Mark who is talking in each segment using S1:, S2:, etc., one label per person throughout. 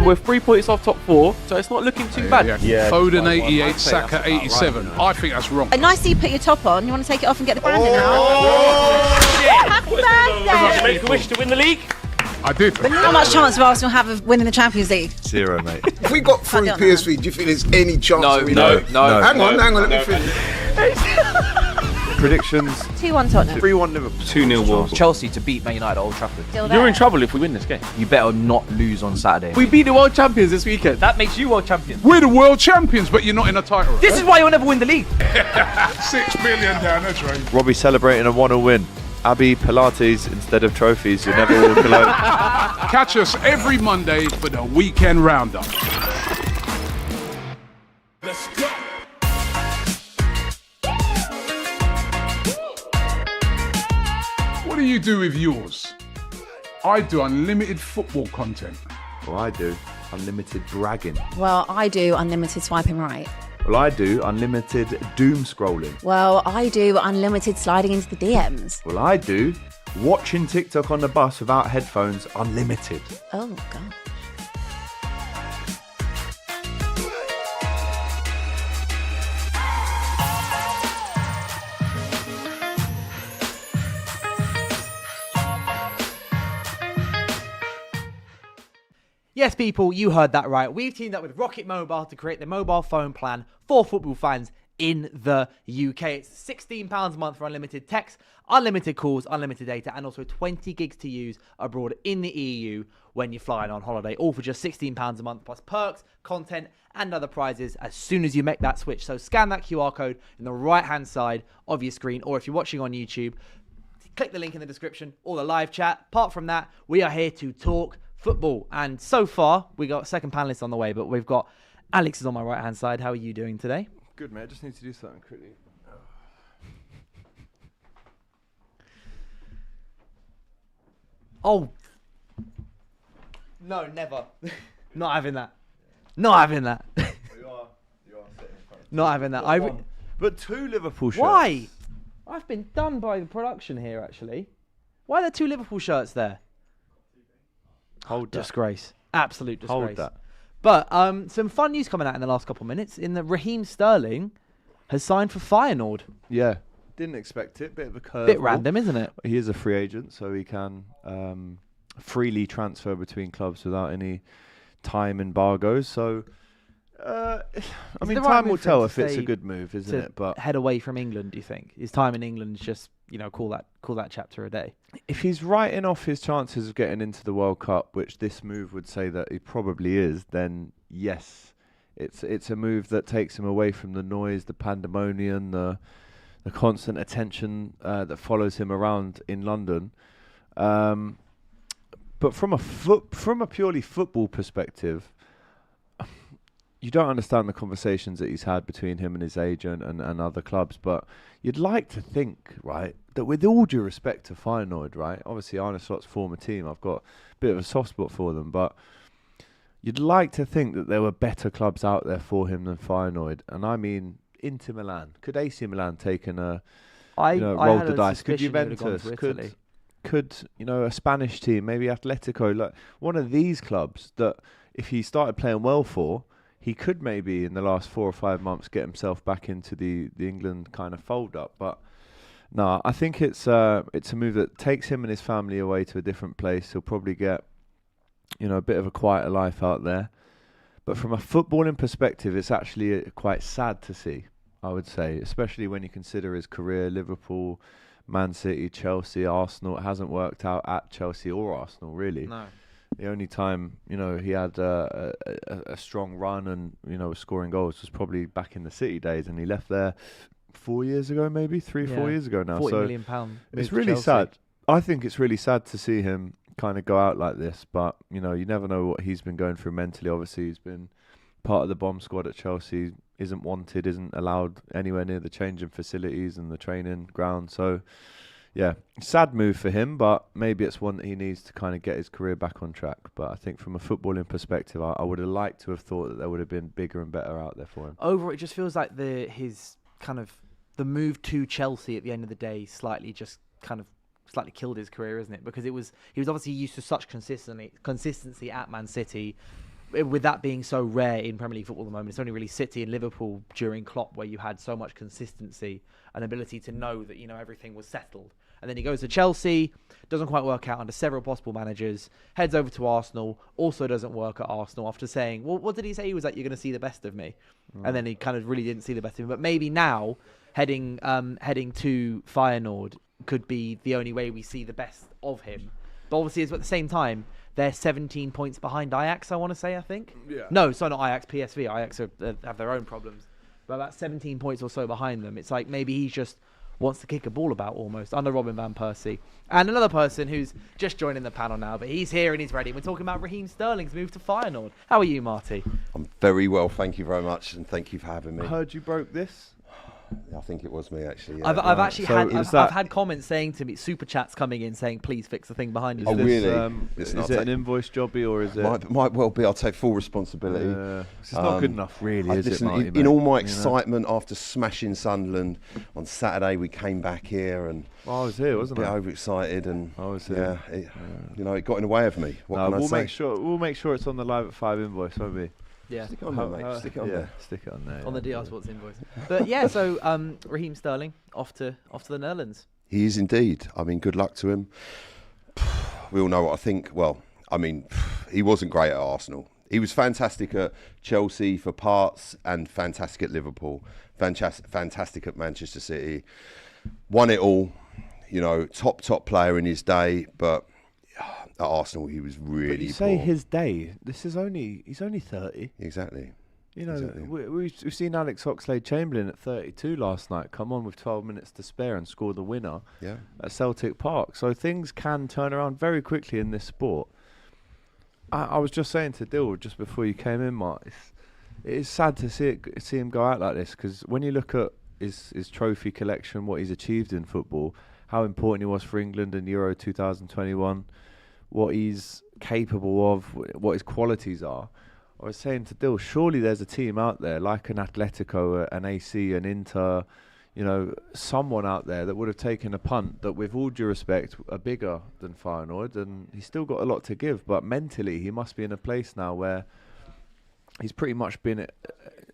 S1: We're 3 points off top 4, so it's not looking too bad.
S2: Yeah. Foden 88, Saka 87. Right, I think that's wrong.
S3: Nice that you put your top on. You want to take it off and get the branding out? Happy birthday!
S1: Make a wish to win the league.
S2: I did.
S3: How much chance of Arsenal have of winning the Champions League?
S4: 0, mate.
S5: If we got through PSV, do you think there's any chance?
S1: No.
S5: Hang on, let me finish.
S4: Predictions.
S3: 2-1 Tottenham.
S4: 3-1 Liverpool.
S1: 2-0 Wolves.
S6: Chelsea to beat Man United at Old Trafford.
S3: Still there.
S1: You're in trouble if we win this game.
S6: You better not lose on Saturday.
S1: We beat the world champions this weekend.
S6: That makes you world champions.
S2: We're the world champions, but you're not in a title race.
S6: This is why you'll never win the league.
S2: 6 million down the drain.
S4: Robbie celebrating a 1-0 win. Abby Pilates instead of trophies. You never walk alone.
S2: Catch us every Monday for the weekend roundup.
S7: Let's go.
S2: What do you do with yours? I do unlimited football content.
S4: Well, I do unlimited bragging.
S3: Well, I do unlimited swiping right.
S4: Well, I do unlimited doom scrolling.
S3: Well, I do unlimited sliding into the DMs.
S4: Well, I do watching TikTok on the bus without headphones unlimited.
S3: Oh, God.
S6: Yes, people, you heard that right. We've teamed up with Rocket Mobile to create the mobile phone plan for football fans in the UK. It's £16 a month for unlimited text, unlimited calls, unlimited data, and also 20 gigs to use abroad in the EU when you're flying on holiday, all for just £16 a month, plus perks, content, and other prizes as soon as you make that switch. So scan that QR code in the right-hand side of your screen, or if you're watching on YouTube, click the link in the description or the live chat. Apart from that, we are here to talk football, and so far we got second panelist on the way, but we've got Alex is on my right hand side. How are you doing today?
S4: Good, mate. I just need to do something quickly.
S6: Oh no, never. Not having that. Not having that.
S4: You are sitting in front.
S6: Not having that.
S4: But 2 Liverpool shirts.
S6: Why? I've been done by the production here, actually. Why are there 2 Liverpool shirts there?
S4: Hold that.
S6: Disgrace. Absolute disgrace.
S4: Hold that.
S6: But some fun news coming out in the last couple of minutes. In that Raheem Sterling has signed for Feyenoord.
S4: Yeah. Didn't expect it. Bit of a curve.
S6: Bit random, isn't it?
S4: He is a free agent, so he can freely transfer between clubs without any time embargoes. So, I mean,
S6: the right
S4: time will
S6: move for him
S4: tell
S6: to
S4: if it's a
S6: stay
S4: good move, isn't it? But
S6: head away from England, do you think? His time in England is just, call that chapter a day.
S4: if he's writing off his chances of getting into the World Cup, which this move would say that he probably is, then yes, it's a move that takes him away from the noise, the pandemonium, the constant attention that follows him around in London. But from a purely football perspective, you don't understand the conversations that he's had between him and his agent and other clubs, but you'd like to think, right, that with all due respect to Feyenoord, right, obviously Arne Slot's former team, I've got a bit of a soft spot for them, but you'd like to think that there were better clubs out there for him than Feyenoord. And I mean, Inter Milan. Could AC Milan taken roll the dice? Could Juventus? Could a Spanish team, maybe Atletico, like one of these clubs that if he started playing well for, he could maybe in the last 4 or 5 months get himself back into the England kind of fold up. But no, I think it's a move that takes him and his family away to a different place. He'll probably get a bit of a quieter life out there. But from a footballing perspective, it's actually quite sad to see, I would say, especially when you consider his career, Liverpool, Man City, Chelsea, Arsenal. It hasn't worked out at Chelsea or Arsenal, really.
S6: No.
S4: The only time, he had a strong run and, was scoring goals was probably back in the City days, and he left there 4 years ago, maybe 4 years ago now.
S6: £40
S4: so
S6: million
S4: it's really sad. I think it's really sad to see him kind of go out like this, but, you never know what he's been going through mentally. Obviously, he's been part of the bomb squad at Chelsea, isn't wanted, isn't allowed anywhere near the changing facilities and the training ground. So, yeah, sad move for him, but maybe it's one that he needs to kind of get his career back on track. But I think from a footballing perspective, I would have liked to have thought that there would have been bigger and better out there for him.
S6: Overall, it just feels like the move to Chelsea at the end of the day slightly killed his career, isn't it? Because he was obviously used to such consistency at Man City, with that being so rare in Premier League football at the moment, it's only really City and Liverpool during Klopp where you had so much consistency and ability to know that, everything was settled. And then he goes to Chelsea, doesn't quite work out under several possible managers, heads over to Arsenal, also doesn't work at Arsenal after saying, well, what did he say? He was like, you're going to see the best of me. And then he kind of really didn't see the best of him. But maybe now, heading to Feyenoord could be the only way we see the best of him. But obviously, at the same time, they're 17 points behind Ajax, I want to say, I think.
S2: Yeah.
S6: No, sorry, not Ajax, PSV. Ajax have their own problems. But about 17 points or so behind them. It's like maybe he just wants to kick a ball about almost under Robin van Persie. And another person who's just joining the panel now, but he's here and he's ready. We're talking about Raheem Sterling's move to Feyenoord. How are you, Marty?
S7: I'm very well, thank you very much, and thank you for having me.
S4: I heard you broke this.
S7: I think it was me, actually.
S6: I've actually
S4: So
S6: I've had comments saying to me, super chats coming in saying, please fix the thing behind you.
S7: Oh, really?
S4: Is
S7: Listen,
S4: it an invoice jobby or is it?
S7: Might well be. I'll take full responsibility.
S4: It's not good enough, really, is it, Marty,
S7: in
S4: mate?
S7: all my excitement after smashing Sunderland on Saturday, we came back here and
S4: Well, I was here,
S7: a
S4: wasn't
S7: bit
S4: I?
S7: overexcited, and
S4: I was here.
S7: it got in the way of me. What can I
S4: we'll
S7: say?
S4: we'll make sure it's on the Live at 5 invoice, won't we?
S6: Yeah,
S7: Stick it on there, mate. Stick it on there.
S4: Stick it on there.
S6: on the DR Sports invoice. But yeah, so Raheem Sterling off to the Netherlands.
S7: He is indeed. I mean, good luck to him. We all know what I think. Well, I mean, he wasn't great at Arsenal. He was fantastic at Chelsea for parts and fantastic at Liverpool. Fantastic at Manchester City. Won it all. Top player in his day, but at Arsenal he was really
S4: But you say
S7: poor.
S4: his day. He's only 30.
S7: Exactly.
S4: Exactly.
S7: Exactly.
S4: We've seen Alex Oxlade-Chamberlain at 32 last night come on with 12 minutes to spare and score the winner at Celtic Park. So things can turn around very quickly in this sport. I was just saying to Dill just before you came in, Mark, it is sad to see him go out like this, because when you look at his trophy collection, what he's achieved in football, how important he was for England in Euro 2021, what he's capable of, what his qualities are. I was saying to Dill, surely there's a team out there like an Atletico, an AC, an Inter, someone out there that would have taken a punt that, with all due respect, are bigger than Feyenoord, and he's still got a lot to give. But mentally, he must be in a place now where he's pretty much been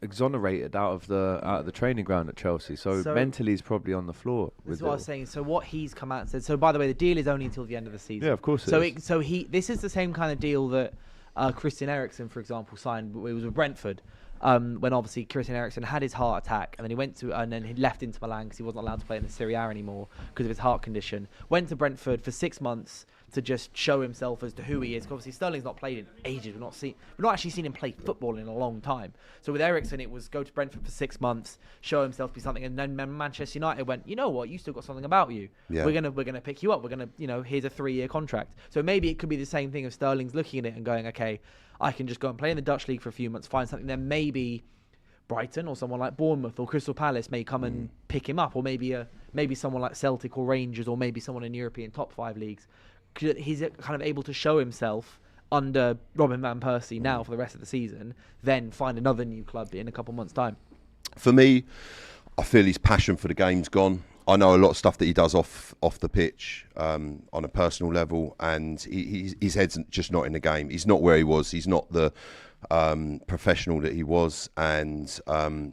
S4: exonerated out of the training ground at Chelsea. So mentally, he's probably on the floor.
S6: This is what I was saying. So what he's come out and said. So by the way, the deal is only until the end of the season.
S4: Yeah, of course.
S6: This is the same kind of deal that Christian Eriksen, for example, signed. It was with Brentford. When obviously Christian Eriksen had his heart attack, and then he left Inter Milan because he wasn't allowed to play in the Serie A anymore because of his heart condition. Went to Brentford for 6 months to just show himself as to who he is. Obviously, Sterling's not played in ages. We've not actually seen him play football in a long time. So with Eriksen, it was go to Brentford for 6 months, show himself to be something, and then Manchester United went, you know what, you still got something about you.
S7: Yeah.
S6: We're gonna pick you up. We're gonna, here's a 3-year contract. So maybe it could be the same thing if Sterling's looking at it and going, okay, I can just go and play in the Dutch league for a few months, find something. Then maybe Brighton or someone like Bournemouth or Crystal Palace may come and pick him up, or maybe someone like Celtic or Rangers, or maybe someone in European top 5 leagues. He's kind of able to show himself under Robin van Persie now for the rest of the season, then find another new club in a couple months' time.
S7: For me, I feel his passion for the game's gone. I know a lot of stuff that he does off the pitch on a personal level, and his head's just not in the game. He's not where he was. He's not the professional that he was. And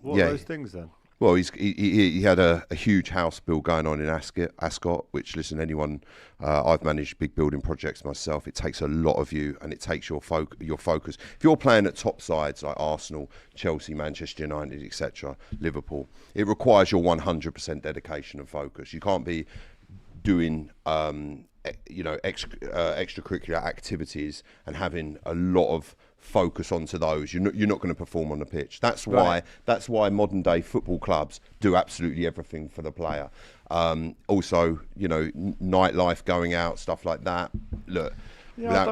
S4: what are those things then?
S7: Well, he had a huge house build going on in Ascot, which, listen, anyone, I've managed big building projects myself. It takes a lot of you, and it takes your focus. If you're playing at top sides like Arsenal, Chelsea, Manchester United, etc., Liverpool, it requires your 100% dedication and focus. You can't be doing extracurricular activities and having a lot of focus onto those. You're not going to perform on the pitch. That's why modern day football clubs do absolutely everything for the player. Also, nightlife, going out, stuff like that. Look,
S4: I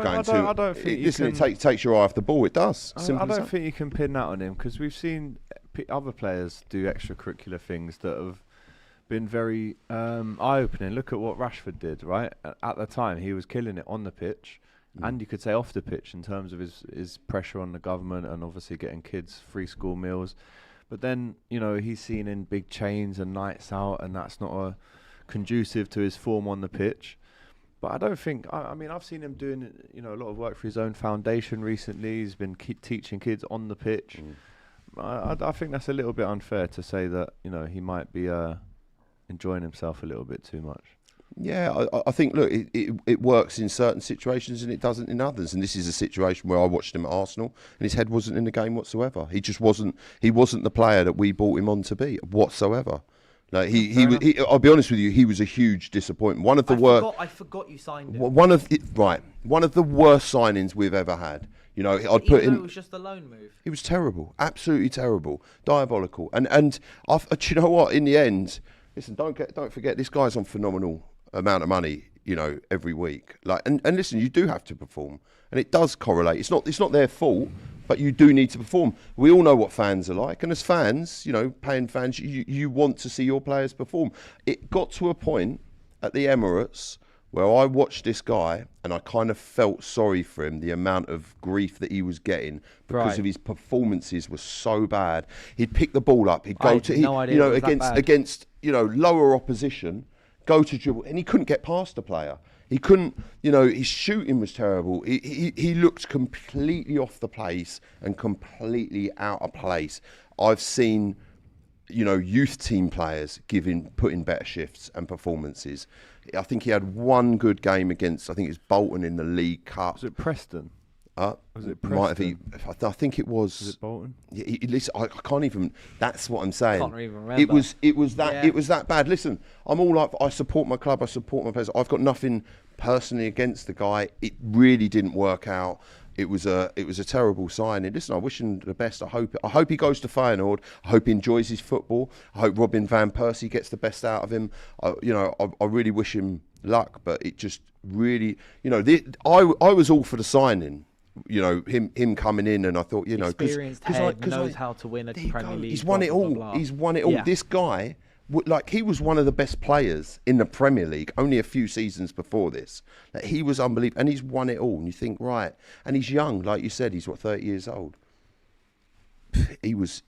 S4: don't think
S7: it takes your eye off the ball. It does.
S4: I don't think you can pin that on him, because we've seen other players do extracurricular things that have been very eye-opening. Look at what Rashford did, right? At the time, he was killing it on the pitch, and you could say off the pitch in terms of his pressure on the government and obviously getting kids free school meals. But then, he's seen in big chains and nights out, and that's not conducive to his form on the pitch. But I don't think. I mean, I've seen him doing a lot of work for his own foundation recently. He's been teaching kids on the pitch. I think that's a little bit unfair to say that he might be enjoying himself a little bit too much.
S7: Yeah, I think, look, it works in certain situations and it doesn't in others. And this is a situation where I watched him at Arsenal and his head wasn't in the game whatsoever. He just wasn't. He wasn't the player that we brought him on to be whatsoever. Like I'll be honest with you, he was a huge disappointment. One of the worst.
S6: I forgot you signed him.
S7: One of the worst signings we've ever had. I'd put in.
S6: It was just a loan move.
S7: He was terrible, absolutely terrible, diabolical. And do you know what? In the end, listen, don't forget this guy's on phenomenal amount of money, every week. And listen, you do have to perform, and it does correlate. It's not their fault, but you do need to perform. We all know what fans are like, and as fans, paying fans, you want to see your players perform. It got to a point at the Emirates where I watched this guy and I kind of felt sorry for him, the amount of grief that he was getting because of his performances was so bad. He'd pick the ball up, he'd go against lower opposition, go to dribble, and he couldn't get past the player. He couldn't, his shooting was terrible. He looked completely off the place and completely out of place. I've seen, youth team players putting better shifts and performances. I think he had one good game against, I think it's Bolton in the League Cup.
S4: Was it Preston?
S7: Was it Preston? I think it was.
S4: Was it Bolton?
S7: Yeah, listen, I can't even. That's what I'm saying.
S6: Can't even remember.
S7: It was that bad. Listen, I'm all like, I support my club. I support my players. I've got nothing personally against the guy. It really didn't work out. It was a terrible signing. Listen, I wish him the best. I hope he goes to Feyenoord. I hope he enjoys his football. I hope Robin van Persie gets the best out of him. I really wish him luck. But it just really, I was all for the signing. Him coming in, and I thought,
S6: experienced head, knows how to win a Premier League.
S7: He's won it all.
S6: Blah, blah, blah.
S7: He's won it all. Yeah. This guy, he was one of the best players in the Premier League only a few seasons before this. He was unbelievable, and he's won it all. And you think, right, and he's young, like you said, he's 30 years old. He was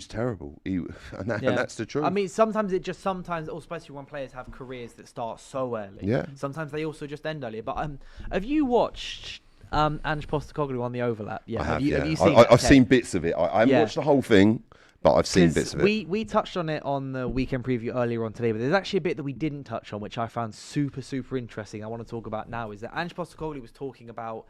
S7: terrible. And that's the truth.
S6: I mean, sometimes, especially when players have careers that start so early.
S7: Yeah.
S6: Sometimes they also just end early. But have you watched Ange Postecoglou on the overlap? Yeah.
S7: I have
S6: you seen
S7: I've seen bits of it. I haven't watched the whole thing, but I've seen bits of it.
S6: We touched on it on the weekend preview earlier on today, but there's actually a bit that we didn't touch on, which I found super, super interesting. I want to talk about now is that Ange Postecoglou was talking about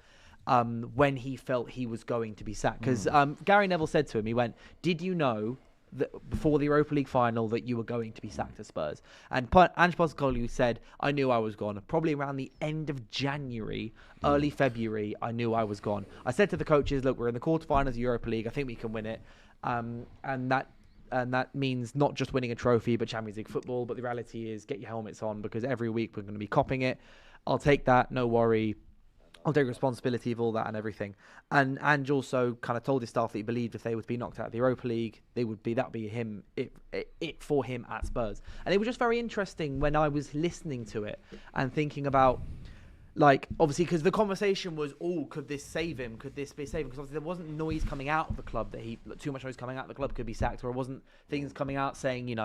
S6: when he felt he was going to be sacked. Because Gary Neville said to him, he went, "Did you know that before the Europa League final that you were going to be sacked at Spurs?" And Ange Postecoglou said, "I knew I was gone. Probably around the end of January, early February, I knew I was gone. I said to the coaches, look, we're in the quarterfinals of the Europa League. I think we can win it. And that means not just winning a trophy, but Champions League football. But the reality is get your helmets on because every week we're going to be copping it. I'll take that. No worry. I'll take responsibility of all that and everything." And Ange also kind of told his staff that he believed if they would be knocked out of the Europa League, that would be him, it for him at Spurs. And it was just very interesting when I was listening to it and thinking about, obviously, because the conversation was, could this save him? Could this be saving? Because obviously there wasn't noise coming out of the club too much noise coming out of the club could be sacked, or it wasn't things coming out saying,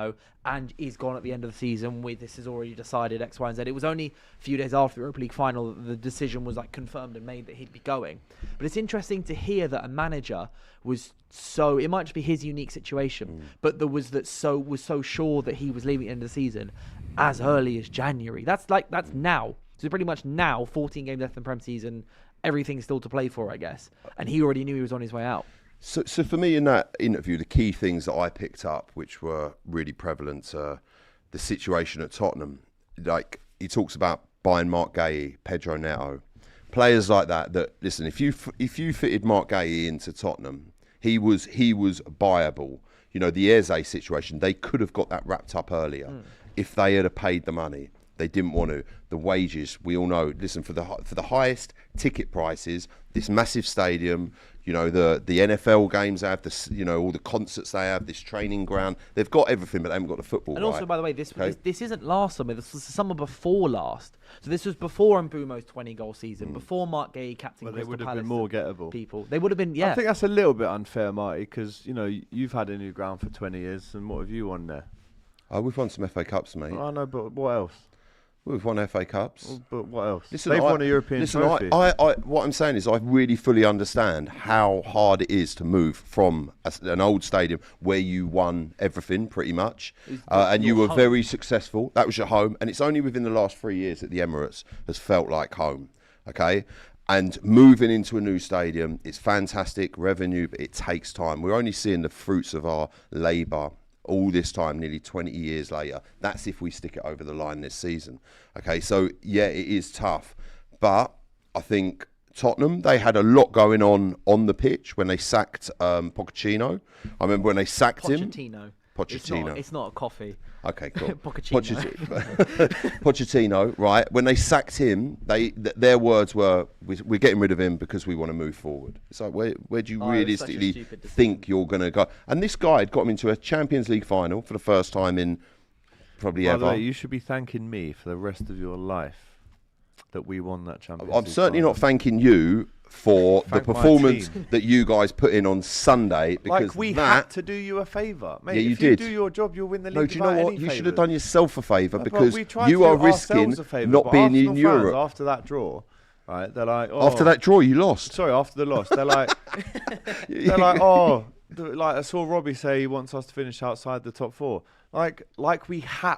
S6: and he's gone at the end of the season. This is already decided X, Y, and Z. It was only a few days after the Europa League final that the decision was confirmed and made that he'd be going. But it's interesting to hear that a manager was so, it might just be his unique situation, but was so sure that he was leaving at the end of the season as early as January. That's now. So pretty much now, 14 games left in the Prem season, everything's still to play for, I guess. And he already knew he was on his way out.
S7: So for me in that interview, the key things that I picked up, which were really prevalent, the situation at Tottenham. He talks about buying Mark Gahey, Pedro Neto, players like that. That listen, if you fitted Mark Gahey into Tottenham, he was buyable. The Eze situation, they could have got that wrapped up earlier if they had paid the money. They didn't want to. The wages, we all know. Listen, for the highest ticket prices, this massive stadium, the NFL games they have, all the concerts they have, this training ground. They've got everything, but they haven't got the football.
S6: And also, by the way, this isn't last summer. This was the summer before last. So this was before Mbumo's 20-goal season, before Mark Gahey captain.
S4: Well, they would have
S6: Palace
S4: been more gettable.
S6: People, they would have been. Yeah,
S4: I think that's a little bit unfair, Marty, because you've had a new ground for 20 years, and what have you won there?
S7: We've won some FA Cups, mate.
S4: I know, but what else?
S7: We've won FA Cups.
S4: Well, but what else?
S7: Listen,
S4: They've won a European trophy.
S7: What I'm saying is I really fully understand how hard it is to move from an old stadium where you won everything pretty much, and you were very successful. That was your home, and it's only within the last 3 years that the Emirates has felt like home. Okay. And moving into a new stadium, it's fantastic revenue, but it takes time. We're only seeing the fruits of our labour all this time, nearly 20 years later. That's if we stick it over the line this season. Okay, so yeah, it is tough. But I think Tottenham, they had a lot going on the pitch when they sacked Pochettino. I remember when they sacked him. Pochettino.
S6: It's not a coffee.
S7: Okay, cool.
S6: Pochettino.
S7: Pochettino, right? When they sacked him, their words were, "We're getting rid of him because we want to move forward." It's like, where do you realistically think you're going to go? And this guy had got him into a Champions League final for the first time in probably ever.
S4: By the way, you should be thanking me for the rest of your life that we won that Champions League.
S7: I'm certainly not thanking you for the performance that you guys put in on Sunday, because
S4: like we had to do you a favour, mate.
S7: Yeah, you
S4: if
S7: did.
S4: you do your job, you'll win the league.
S7: No, do you know what? You should have done yourself a favour,
S4: No,
S7: because
S4: we
S7: you are risking not being in Europe.
S4: After that draw, right? They're like, oh,
S7: after that draw, you lost.
S4: Sorry, after the loss, they're like, oh, like I saw Robbie say he wants us to finish outside the top four. Like we had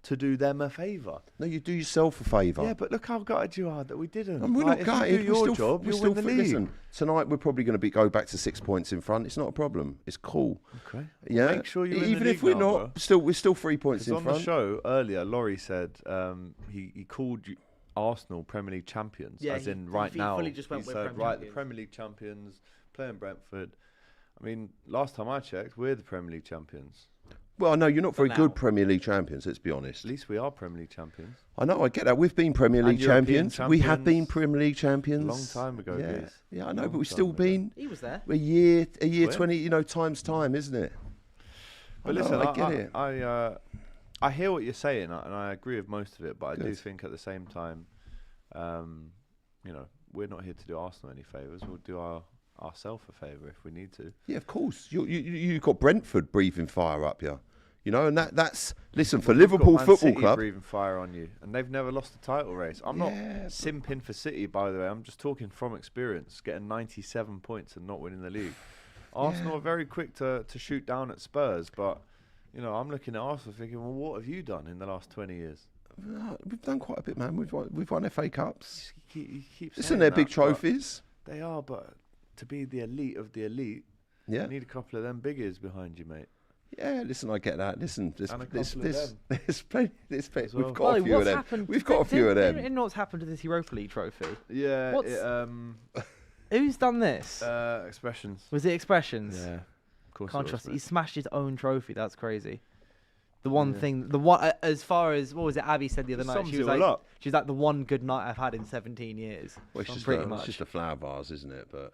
S4: to do them a favour.
S7: No, you do yourself a favour.
S4: Yeah, but look how gutted you are that we didn't.
S7: And we're not gutted.
S4: If you do your job, you'll win the league.
S7: Listen, tonight we're probably going to go back to 6 points in front. It's not a problem. It's cool.
S4: Okay.
S7: Yeah.
S4: Make sure you win
S7: even
S4: the
S7: if
S4: league
S7: we're
S4: now,
S7: not, we're still 3 points in
S4: on
S7: front.
S4: On the show earlier, Laurie said he called Arsenal Premier League champions,
S6: Yeah,
S4: as in
S6: he
S4: right now.
S6: fully just went
S4: he
S6: with
S4: said,
S6: Prem
S4: the
S6: champions.
S4: Premier League champions, playing Brentford. I mean, last time I checked, we're the Premier League champions.
S7: Well, no, you're not very
S6: now.
S7: good Premier League champions, let's be honest.
S4: At least we are Premier League champions.
S7: I know, I get that. We've been Premier League
S4: European
S7: champions. We have been
S4: champions.
S7: Premier League champions.
S4: A long time ago,
S7: Yeah,
S4: Liz.
S7: yeah, I know,
S4: Long
S7: but we've
S4: time
S7: still
S4: ago.
S7: been
S6: He was there.
S7: a year
S4: When?
S7: 20, time's time, isn't it?
S4: But
S7: I know,
S4: listen,
S7: I get it.
S4: I hear what you're saying, and I agree with most of it. But I do
S7: Good.
S4: think at the same time, we're not here to do Arsenal any favours. We'll do ourselves a favour if we need to.
S7: Yeah, of course. You've got Brentford breathing fire up you. And that's listen, for
S4: We've got
S7: Liverpool
S4: Man
S7: Football
S4: City
S7: Club.
S4: breathing fire on you, and they've never lost a title race. I'm not simping for City, by the way. I'm just talking from experience, getting 97 points and not winning the league. Arsenal are very quick to shoot down at Spurs, but I'm looking at Arsenal thinking, well, what have you done in the last 20 years?
S7: We've done quite a bit, man. We've won FA Cups.
S4: You keep
S7: Listen,
S4: saying
S7: they're
S4: that,
S7: big
S4: but
S7: trophies.
S4: They are, but to be the elite of the elite,
S7: Yeah.
S4: you need a couple of them big ears behind you, mate.
S7: Yeah, listen, I get that. Listen, there's
S4: And a couple of them.
S7: plenty.
S4: As well.
S7: We've got a few of them. We've got a few of them.
S6: You know what's happened to this Europa League trophy?
S4: Yeah.
S6: Who's done this?
S4: Expressions.
S6: Was it Expressions?
S4: Yeah. Of course.
S6: Can't
S4: it
S6: trust it.
S4: was,
S6: He smashed his own trophy. That's crazy. The
S4: Yeah.
S6: one as far as what was it? Abby said the other
S4: It
S6: night.
S4: sums
S6: She
S4: it
S6: was
S4: all
S6: like,
S4: up.
S6: she's like the one good night I've had in 17 years.
S7: Well, it's
S6: Pretty
S7: just a flower vase, isn't it? But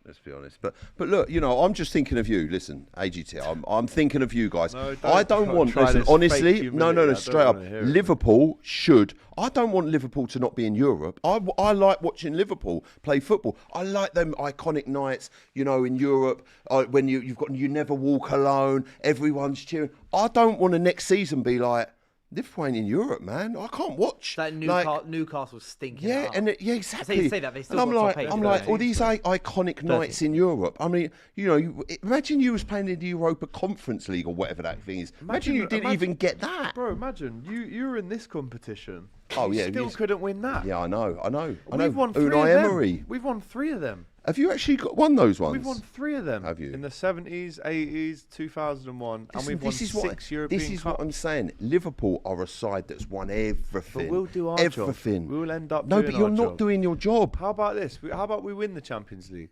S7: let's be honest. But look, I'm just thinking of you. Listen, AGT, I'm thinking of you guys.
S4: No,
S7: I don't
S4: don't
S7: want.
S4: try
S7: Listen,
S4: this fake
S7: honestly,
S4: humility.
S7: no,
S4: I don't
S7: straight up.
S4: wanna hear it.
S7: Liverpool should. I don't want Liverpool to not be in Europe. I like watching Liverpool play football. I like them iconic nights, in Europe when you never walk alone. Everyone's cheering. I don't want the next season be like, Liverpool ain't in Europe, man. I can't watch.
S6: That Newcastle's stinking.
S7: Yeah,
S6: up.
S7: exactly.
S6: Say that, they still
S7: and I'm
S6: got
S7: like,
S6: top eight,
S7: I'm
S6: don't
S7: like,
S6: they?
S7: all these iconic nights in Europe. I mean, imagine you was playing in the Europa Conference League or whatever that thing is. Imagine you didn't even get that.
S4: Bro, imagine you were in this competition.
S7: Oh yeah,
S4: Still couldn't win that.
S7: Yeah, I know.
S4: We've won 3
S7: Unai
S4: of them.
S7: Emery.
S4: We've won 3 of them.
S7: Have you actually won those ones?
S4: We've won 3 of them.
S7: Have you?
S4: In the 70s, 80s, 2001, and
S7: Listen,
S4: we've won
S7: this is
S4: 6 European
S7: This is
S4: Cups.
S7: what I'm saying. Liverpool are a side that's won everything.
S4: But we'll do our
S7: everything.
S4: job. We'll end up
S7: No,
S4: doing
S7: but you're
S4: our
S7: not
S4: job.
S7: doing your job.
S4: How about this? How about we win the Champions League?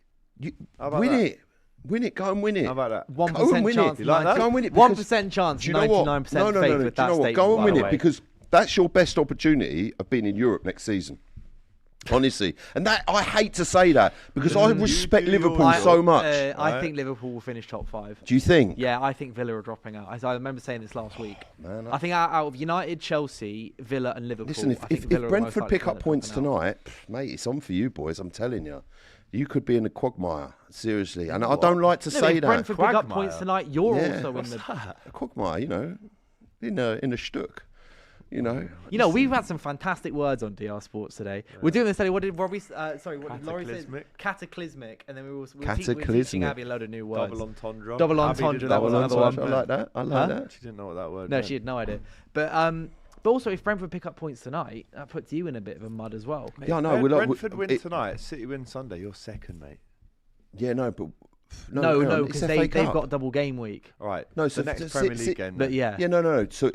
S4: How about
S7: Win
S4: that?
S7: it. Win it. Go and win it.
S4: How about that?
S6: 1%
S7: win
S6: chance.
S7: it.
S4: You like that?
S7: Go and win it.
S6: 1% chance.
S7: Do you know what?
S6: 99%
S7: No.
S6: faith
S7: Do
S6: with
S7: you
S6: that
S7: know what?
S6: statement.
S7: Go and
S6: by
S7: win
S6: the
S7: it
S6: way.
S7: because that's your best opportunity of being in Europe next season. Honestly, and that I hate to say that because I respect
S4: do your
S7: Liverpool
S4: job.
S7: so much.
S6: I
S4: Right.
S6: think Liverpool will finish top 5.
S7: Do you think?
S6: Yeah, I think Villa are dropping out. I remember saying this last week.
S7: Man,
S6: I think out of United, Chelsea, Villa, and Liverpool.
S7: Listen,
S6: I think
S7: if
S6: Villa are most
S7: Brentford
S6: likely
S7: pick
S6: to
S7: up
S6: end
S7: points
S6: dropping out.
S7: tonight, mate, it's on for you boys. I'm telling you, you could be in the quagmire seriously. And I don't like to
S6: No,
S7: say
S6: if
S7: that.
S6: Brentford pick up
S4: Quagmire.
S6: points tonight, you're
S7: Yeah.
S6: also in
S7: What's
S6: the.
S7: A quagmire, in a shtuck. You know.
S6: We've had some fantastic words on DR Sports today. Yeah. We're doing this today. What did Robbie? What did Laurie say? Cataclysmic. And then we were teaching Abby a load of new words.
S4: Double entendre.
S6: Double entendre. That was another one.
S7: I like that. I like that.
S4: She didn't know what that word.
S6: No,
S4: meant.
S6: she had no idea. But also, if Brentford pick up points tonight, that puts you in a bit of a mud as well.
S4: Mate, Brentford win tonight. City win Sunday. You're second, mate.
S7: Yeah, no, but.
S6: No, because they've got double game week.
S4: All right.
S7: No,
S4: so the next Premier League game.
S6: But yeah.
S7: Yeah, no. So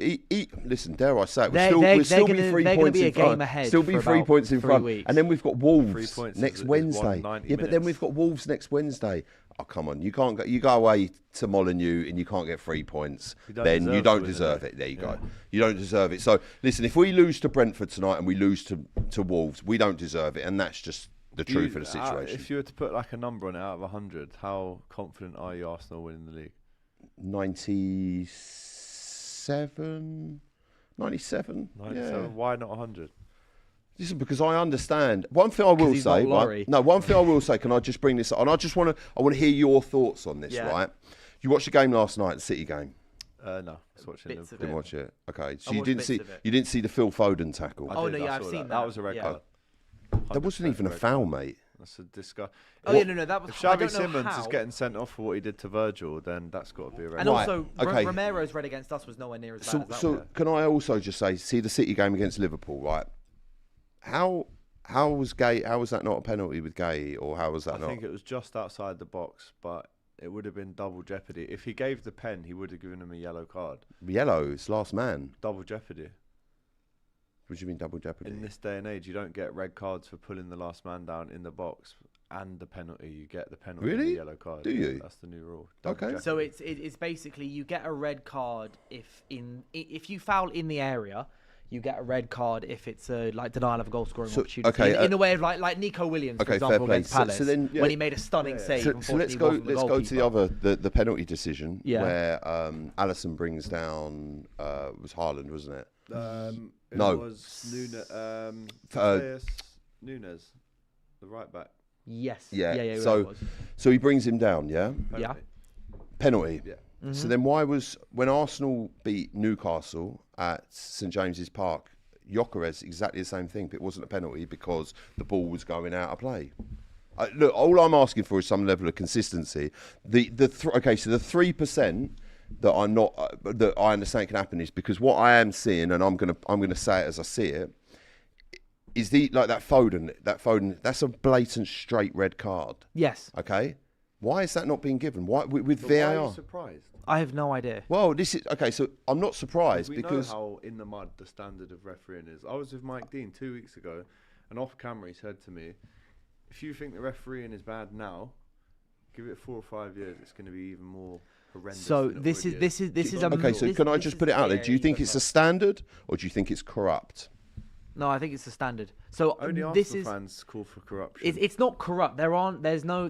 S7: listen, dare I say it,
S6: we're
S7: still be 3 points in front. Still be 3 points in front. And then we've got Wolves next Wednesday. Yeah, but then we've got Wolves next Wednesday. Oh, come on. You can't go. You go away to Molineux and you can't get 3 points. Then you don't deserve it. There you go. You don't deserve it. So listen, if we lose to Brentford tonight and we lose to Wolves, we don't deserve it, and that's just the truth of the situation.
S4: If you were to put like a number on it out of 100, how confident are you Arsenal winning the league?
S7: 97. 97. Yeah.
S4: Why not 100?
S7: Listen, because I understand. One thing I will say, right? No, one thing I will say. Can I just bring this up? And I want to hear your thoughts on this, right? You watched the game last night, the City game.
S4: No, I was watching it.
S7: Didn't watch it. Okay, so you didn't see the Phil Foden tackle.
S6: I've seen that.
S4: That was a red card.
S7: That wasn't even a foul, mate.
S4: That's a disgust.
S6: That was.
S4: If Xavi Simons is getting sent off for what he did to Virgil, then that's got to be a red.
S6: And also, Romero's red against us was nowhere near as bad as that.
S7: So can I also just say, see the City game against Liverpool, right? How was that not a penalty with Gay, or how was that not?
S4: I think it was just outside the box, but it would have been double jeopardy. If he gave the pen, he would have given him a yellow card.
S7: Yellow, it's last man.
S4: Double jeopardy.
S7: What do you mean double jeopardy?
S4: In this day and age, you don't get red cards for pulling the last man down in the box and the penalty. You get the penalty and the yellow card.
S7: Do you?
S4: That's the new rule.
S7: Okay.
S4: Jeopardy.
S6: So it's basically you get a red card if you foul in the area. You get a red card if it's a denial of a goal scoring opportunity.
S7: Okay,
S6: in the way of like Nico Williams, for example, against Palace, when he made a stunning save.
S7: So let's go to the penalty decision where Alisson brings down it was Haaland, wasn't it?
S4: It was Nunes, the right back.
S6: Yes.
S7: Yeah. So he brings him down. Yeah. Penalty. Yeah. Mm-hmm. So then when Arsenal beat Newcastle at St James's Park, Gyökeres exactly the same thing, but it wasn't a penalty because the ball was going out of play. Look, all I'm asking for is some level of consistency. The 3% that I understand can happen is because what I am seeing, and I'm gonna say it as I see it, is that Foden. That's a blatant straight red card.
S6: Yes.
S7: Okay. Why is that not being given? Why with VAR?
S4: Why are you surprised?
S6: I have no idea.
S7: Well, this is okay. So I'm not surprised because
S4: we know how in the mud the standard of refereeing is. I was with Mike Dean 2 weeks ago, and off camera he said to me, "If you think the refereeing is bad now, give it 4 or 5 years. It's going to be even more horrendous."
S6: So this is
S7: okay. So can I just put it out there? Do you think it's a standard, or do you think it's corrupt?
S6: No, I think it's a standard. So
S4: only Arsenal fans call for corruption.
S6: It's not corrupt. There's no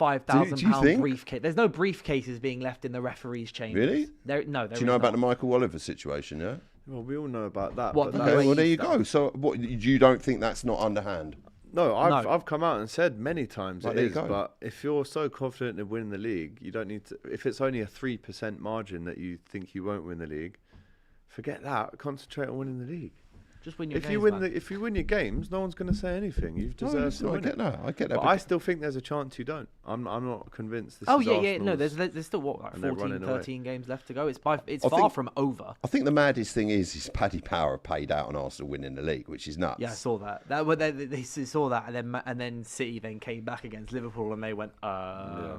S6: £5,000 briefcase. There's no briefcases being left in the referees' chambers.
S7: Really?
S6: Do
S7: you know about the Michael Oliver situation? Yeah.
S4: Well, we all know about that.
S7: Okay. Well, there you go. So, what you don't think that's not underhand?
S4: No, I've come out and said many times it is. But if you're so confident in winning the league, you don't need to. If it's only a 3% margin that you think you won't win the league, forget that. Concentrate on winning the league.
S6: Just win your games,
S4: if you win your games, no one's going to say anything. You've deserved to win.
S7: I get that.
S4: But I still think there's a chance you don't. I'm not convinced. This is
S6: Arsenal's, no. There's still 14, 13 games left to go. It's far from over.
S7: I think the maddest thing is Paddy Power paid out on Arsenal winning the league, which is nuts.
S6: Yeah, I saw that. They saw that, and then City then came back against Liverpool, and they went. Yeah.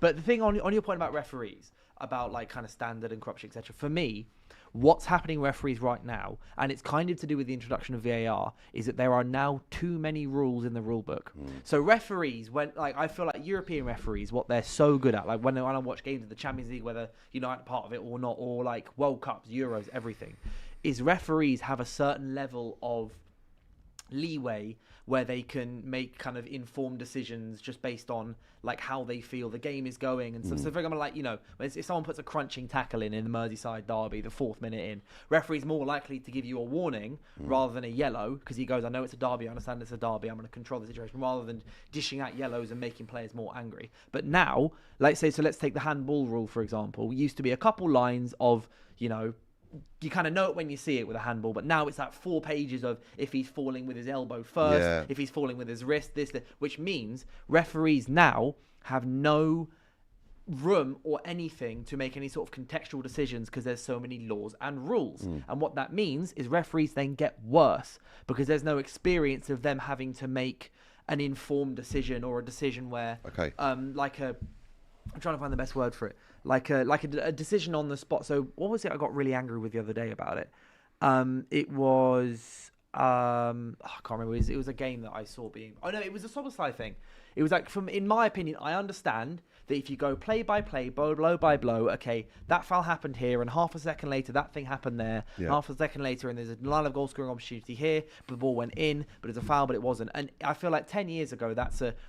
S6: But the thing on your point about referees, about like kind of standard and corruption, etc. For me, what's happening referees right now, and it's kind of to do with the introduction of VAR, is that there are now too many rules in the rule book. So referees, I feel like European referees, what they're so good at, like when I watch games of the Champions League, whether United are part of it or not, or like World Cups, Euros, everything, is referees have a certain level of leeway where they can make kind of informed decisions just based on like how they feel the game is going and stuff. So for example, like, you know, if someone puts a crunching tackle in the Merseyside derby, the 4th minute in, referee's more likely to give you a warning rather than a yellow, because he goes, I know it's a derby, I understand it's a derby, I'm going to control the situation, rather than dishing out yellows and making players more angry. But now, let's take the handball rule, for example. It used to be a couple lines of, you know, you kind of know it when you see it with a handball, but now it's like 4 pages of if he's falling with his elbow first, if he's falling with his wrist, this, which means referees now have no room or anything to make any sort of contextual decisions because there's so many laws and rules. And what that means is referees then get worse because there's no experience of them having to make an informed decision or a decision where, I'm trying to find the best word for it. Like a decision on the spot. So what was it I got really angry with the other day about it? It was I can't remember. It was a game that I saw being. Oh no, it was a Szoboszlai thing. It was like, in my opinion, I understand that if you go play by play, blow by blow, okay, that foul happened here, and half a second later that thing happened there, half a second later, and there's a line of goal scoring opportunity here, but the ball went in, but it's a foul, but it wasn't. And I feel like 10 years ago,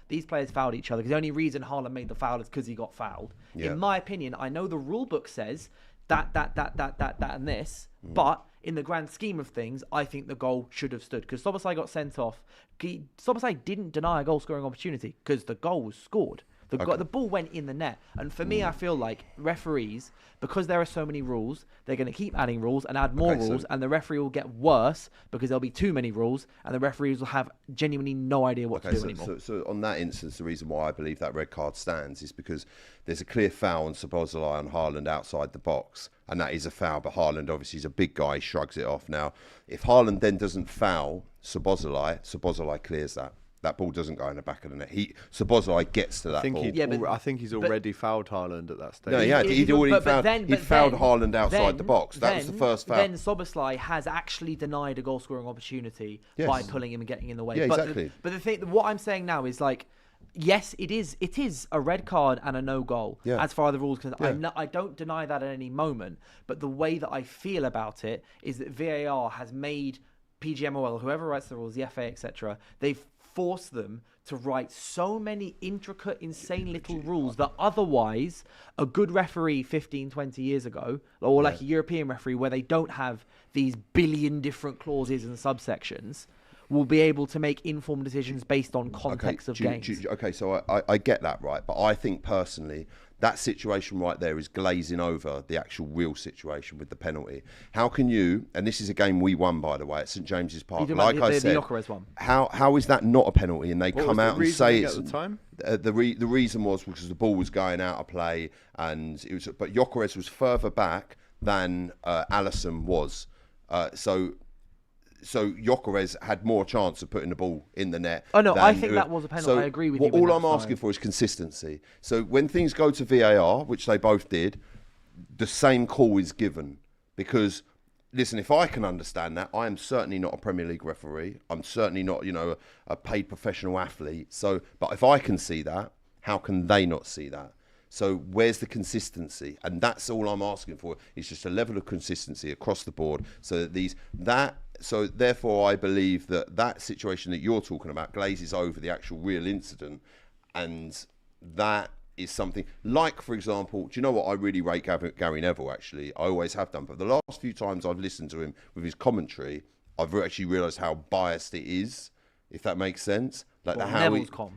S6: these players fouled each other because the only reason Haaland made the foul is because he got fouled. In my opinion, I know the rule book says that, and this, but in the grand scheme of things, I think the goal should have stood because Szoboszlai got sent off. Szoboszlai didn't deny a goal scoring opportunity because the goal was scored. The ball went in the net. And for me, I feel like referees, because there are so many rules, they're going to keep adding rules and add more rules, and the referee will get worse because there'll be too many rules, and the referees will have genuinely no idea what to do anymore.
S7: So on that instance, the reason why I believe that red card stands is because there's a clear foul on Szoboszlai on Haaland outside the box, and that is a foul, but Haaland obviously is a big guy, he shrugs it off. Now, if Haaland then doesn't foul Szoboszlai clears that. That ball doesn't go in the back of the net. Szoboszlai gets to that ball.
S4: I think he's already fouled Haaland at that stage.
S7: No, he'd already fouled Haaland outside the box. That was the first foul.
S6: Then Szoboszlai has actually denied a goal scoring opportunity by pulling him and getting in the way.
S7: Yeah, exactly.
S6: But the thing, what I'm saying now is like, yes, it is a red card and a no goal as far as the rules concerned. I don't deny that at any moment. But the way that I feel about it is that VAR has made PGMOL, whoever writes the rules, the FA, etc., they've forced them to write so many intricate, insane little rules that otherwise a good referee 15, 20 years ago, or like a European referee where they don't have these billion different clauses and subsections, will be able to make informed decisions based on context of games.
S7: So I get that, right? But I think personally, that situation right there is glazing over the actual real situation with the penalty. How can you, and this is a game we won, by the way, at St James's Park, like I said, how is that not a penalty? And they come out and say it's...
S4: At the time?
S7: The reason was because the ball was going out of play, and it was, but Gyökeres was further back than Alisson was. So Gyökeres had more chance of putting the ball in the net.
S6: Oh no, I think that was a penalty. I agree with you.
S7: All I'm asking for is consistency. So when things go to VAR, which they both did, the same call is given. Because, listen, if I can understand that, I am certainly not a Premier League referee. I'm certainly not, a paid professional athlete. So, but if I can see that, how can they not see that? So where's the consistency? And that's all I'm asking for. It's just a level of consistency across the board. So therefore, I believe that situation that you're talking about glazes over the actual real incident, and that is something like, for example, do you know what I really rate Gary Neville? Actually, I always have done, but the last few times I've listened to him with his commentary, I've actually realised how biased it is. If that makes sense, like
S6: Neville's comms.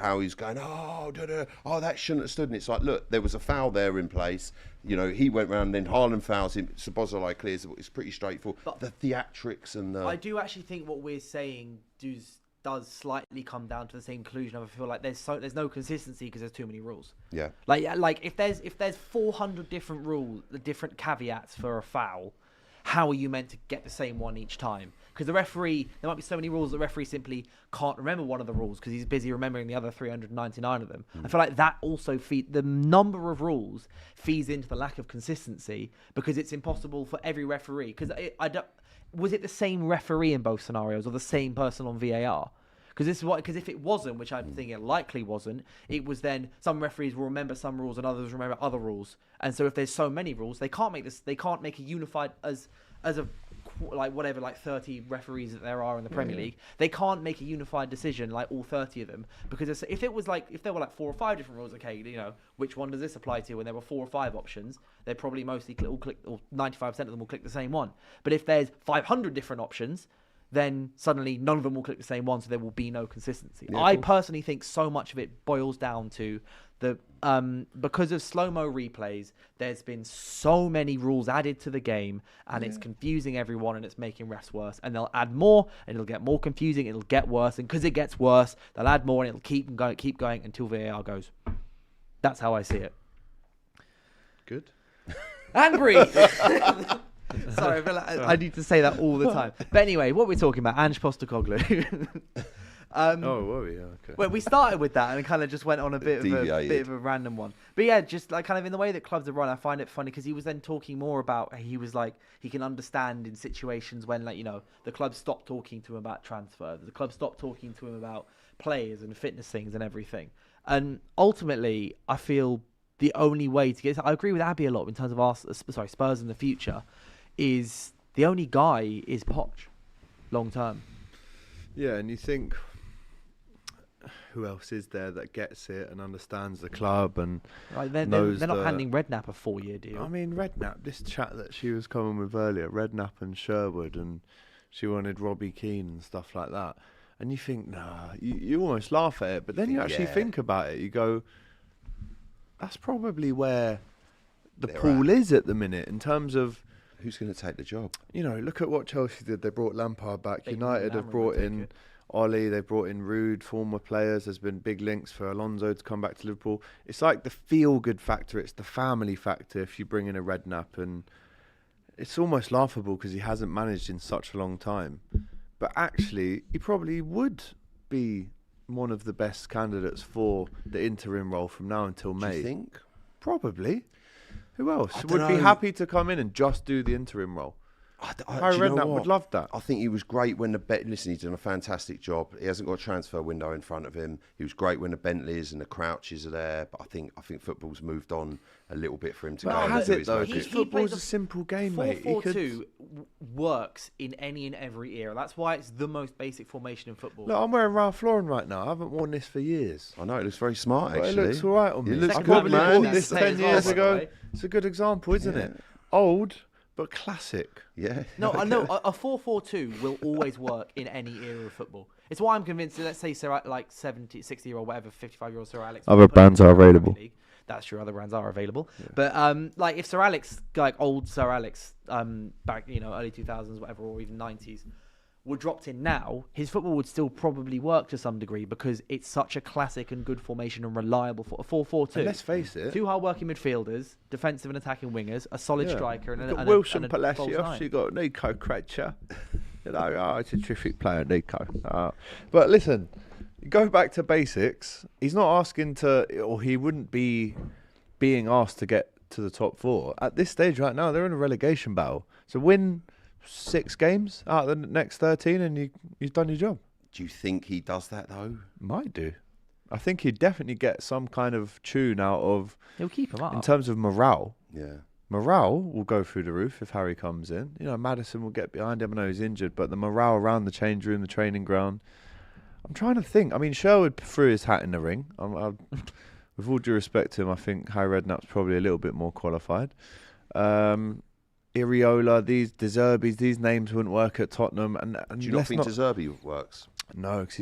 S7: How he's going, that shouldn't have stood. And it's like, look, there was a foul there in place. He went round, then Haaland fouls him. Szoboszlai clears it. It's pretty straightforward. But the theatrics and the...
S6: I do actually think what we're saying does slightly come down to the same conclusion. I feel like there's no consistency because there's too many rules. Yeah. Like if there's 400 different rules, the different caveats for a foul, how are you meant to get the same one each time? Because the referee, there might be so many rules, the referee simply can't remember one of the rules because he's busy remembering the other 399 of them. I feel like that also the number of rules feeds into the lack of consistency because it's impossible for every referee. Because was it the same referee in both scenarios or the same person on VAR? Because if it wasn't, which I'm thinking it likely wasn't, it was then some referees will remember some rules and others remember other rules. And so if there's so many rules, they can't make a unified as a like 30 referees that there are in the Premier League. They can't make a unified decision like all 30 of them because if there were like 4 or 5 different rules, okay, which one does this apply to? When there were 4 or 5 options, they probably mostly all click, or 95% of them will click the same one. But if there's 500 different options, then suddenly none of them will click the same one, so there will be no consistency.
S7: Yeah,
S6: I personally think so much of it boils down to the because of slow-mo replays, there's been so many rules added to the game, and it's confusing everyone, and it's making refs worse. And they'll add more, and it'll get more confusing, it'll get worse, and because it gets worse, they'll add more, and it'll keep going until VAR goes. That's how I see it.
S4: Good.
S6: Angry. Sorry, I feel like I need to say that all the time. But anyway, what we're talking about, Ange Postecoglou.
S4: Were we? Okay.
S6: Well, we started with that and kind of just went on a bit of a random one. But yeah, just like kind of in the way that clubs are run, I find it funny because he was then talking more about, he was like, he can understand in situations when, like, you know, the club stopped talking to him about transfer, the club stopped talking to him about players and fitness things and everything. And ultimately, I feel the only way to get, I agree with Abby a lot in terms of Spurs in the future, is the only guy is Poch, long term.
S4: Yeah, and you think, who else is there that gets it and understands the club and
S6: they're not handing Redknapp a 4-year deal.
S4: I mean, Redknapp, this chat that she was coming with earlier, Redknapp and Sherwood, and she wanted Robbie Keane and stuff like that. And you think, nah, you almost laugh at it, but then you actually think about it. You go, that's probably where the pool is at the minute in terms of
S7: who's going to take the job.
S4: You know, look at what Chelsea did. They brought Lampard back. United have brought in Ollie. They brought in Rude, former players. There's been big links for Alonso to come back to Liverpool. It's like the feel-good factor. It's the family factor if you bring in a Redknapp. And it's almost laughable because he hasn't managed in such a long time. But actually, he probably would be one of the best candidates for the interim role from now until May.
S7: Do you think?
S4: Probably. Who else would be happy to come in and just do the interim role? Harry Redknapp would love that.
S7: I think he was great when listen, he's done a fantastic job. He hasn't got a transfer window in front of him. He was great when the Bentleys and the Crouches are there. But I think football's moved on a little bit for him to go.
S4: Has
S7: and do
S4: it
S7: his
S4: though?
S7: magic.
S4: Because football's a simple game, mate.
S6: 4-4-2 works in any and every era. That's why it's the most basic formation in football.
S4: Look, I'm wearing Ralph Lauren right now. I haven't worn this for years.
S7: I know, it looks very smart,
S4: But
S7: actually.
S4: it looks all right on me.
S7: It looks
S4: I
S7: good,
S4: probably
S7: man.
S4: bought this 10 years ago. It's a good example, isn't it? Old, but classic.
S7: Yeah.
S6: No, I know a 4-4-2 will always work in any era of football. It's why I'm convinced that, let's say, like 70, 60-year-old, whatever, 55-year-old Sir Alex.
S4: Other brands are available.
S6: That's true, other brands are available. Yeah. But like if Sir Alex, like old Sir Alex, back, you know, early 2000s, whatever, or even 90s, were dropped in now, his football would still probably work to some degree because it's such a classic and good formation and reliable for a 4-4-2.
S4: And let's face it, 2
S6: hard-working midfielders, defensive and attacking wingers, a solid striker, and a
S4: Wilson
S6: and a
S4: Palacios. You got Nico Kretcher. You know, it's a terrific player, Nico. But listen, go back to basics. He's not asking to, or he wouldn't be being asked to get to the top 4 at this stage. Right now, they're in a relegation battle. So win 6 games out of the next 13 and you've done your job.
S7: Do you think he does that though?
S4: Might do. I think he'd definitely get some kind of tune out of...
S6: He'll keep him up.
S4: In terms of morale.
S7: Yeah.
S4: Morale will go through the roof if Harry comes in. You know, Maddison will get behind him. I know he's injured, but the morale around the change room, the training ground... I'm trying to think. I mean, Sherwood threw his hat in the ring. With all due respect to him, I think Harry Redknapp's probably a little bit more qualified. Iriola, these De Zerbi's, these names wouldn't work at Tottenham. And
S7: do you not think De Zerbi works?
S4: No, because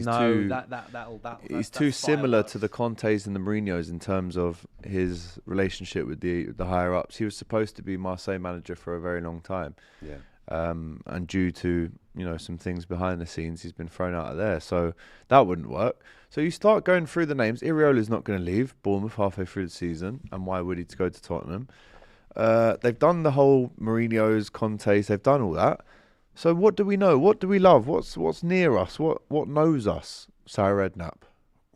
S4: he's too similar to the Contes and the Mourinhos in terms of his relationship with the higher ups. He was supposed to be Marseille manager for a very long time.
S7: Yeah.
S4: And due to, you know, some things behind the scenes, he's been thrown out of there. So that wouldn't work. So you start going through the names. Iriola's not going to leave Bournemouth halfway through the season. And why would he to go to Tottenham? They've done the whole Mourinho's, Contes. They've done all that. So what do we know? What do we love? What's near us? What knows us? Sarah Redknapp.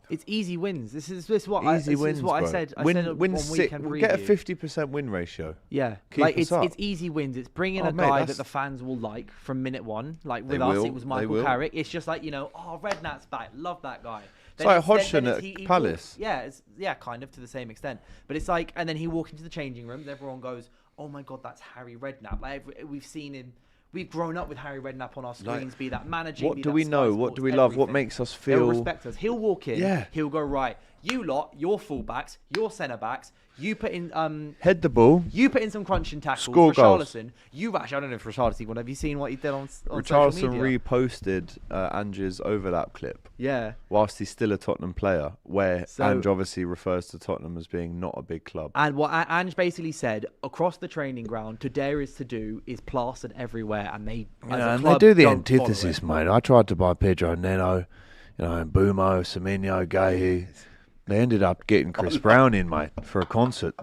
S6: It's easy wins. This is what
S4: I said.
S6: Win
S4: 6. We'll get a 50% win ratio.
S6: Yeah, like it's easy wins. It's bringing a guy that the fans will like from minute one. Like with us, it was Michael Carrick. It's just like, you know, Redknapp's back. Love that guy.
S4: It's like Hodgson at Palace.
S6: Yeah, kind of to the same extent. But it's like, and then he walks into the changing rooms. Everyone goes, "Oh my God, that's Harry Redknapp." Like we've seen him. We've grown up with Harry Redknapp on our screens, be that managing.
S4: What do we know? What do we love? What makes us feel...
S6: He'll respect us. He'll walk in. Yeah. He'll go, right, You lot, your fullbacks, your centre backs. You put in
S4: Head the ball.
S6: You put in some crunching tackles.
S4: Score goals.
S6: Richarlison. You actually, I don't know if Richarlison won. Have you seen what he did on social
S4: Richarlison
S6: media?
S4: reposted Ange's overlap clip
S6: Yeah.
S4: whilst he's still a Tottenham player, where
S6: So-
S4: Ange obviously refers to Tottenham as being not a big club.
S6: And what Ange basically said across the training ground, to dare is to do, is plastered everywhere, and they as a club don't follow it.
S4: mate. I tried to buy Pedro Neto, and Bumo, Semenyo, Gahey. They ended up getting Chris Brown in, mate, for a concert.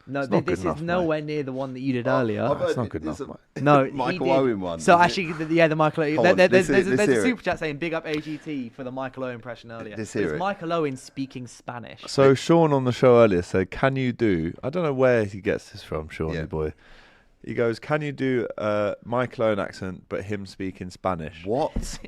S6: No,
S4: It's not
S6: this
S4: good enough,
S6: is nowhere near the one that you did earlier.
S7: I've heard
S4: That's not good
S7: there's
S4: enough,
S7: a-
S6: No, he
S7: Michael
S6: did.
S7: Owen one.
S6: So
S7: is it?
S6: actually, the Michael Owen.
S7: Come on,
S6: There's
S7: let's
S6: a
S7: hear it.
S6: super chat saying big up AGT for the Michael Owen impression earlier.
S7: Let's hear
S6: It's
S7: it.
S6: Michael Owen speaking Spanish.
S4: So Sean on the show earlier said, "Can you do?" I don't know where he gets this from, Sean,
S7: Yeah.
S4: you boy. He goes, "Can you do Michael Owen accent, but him speaking Spanish?"
S7: What?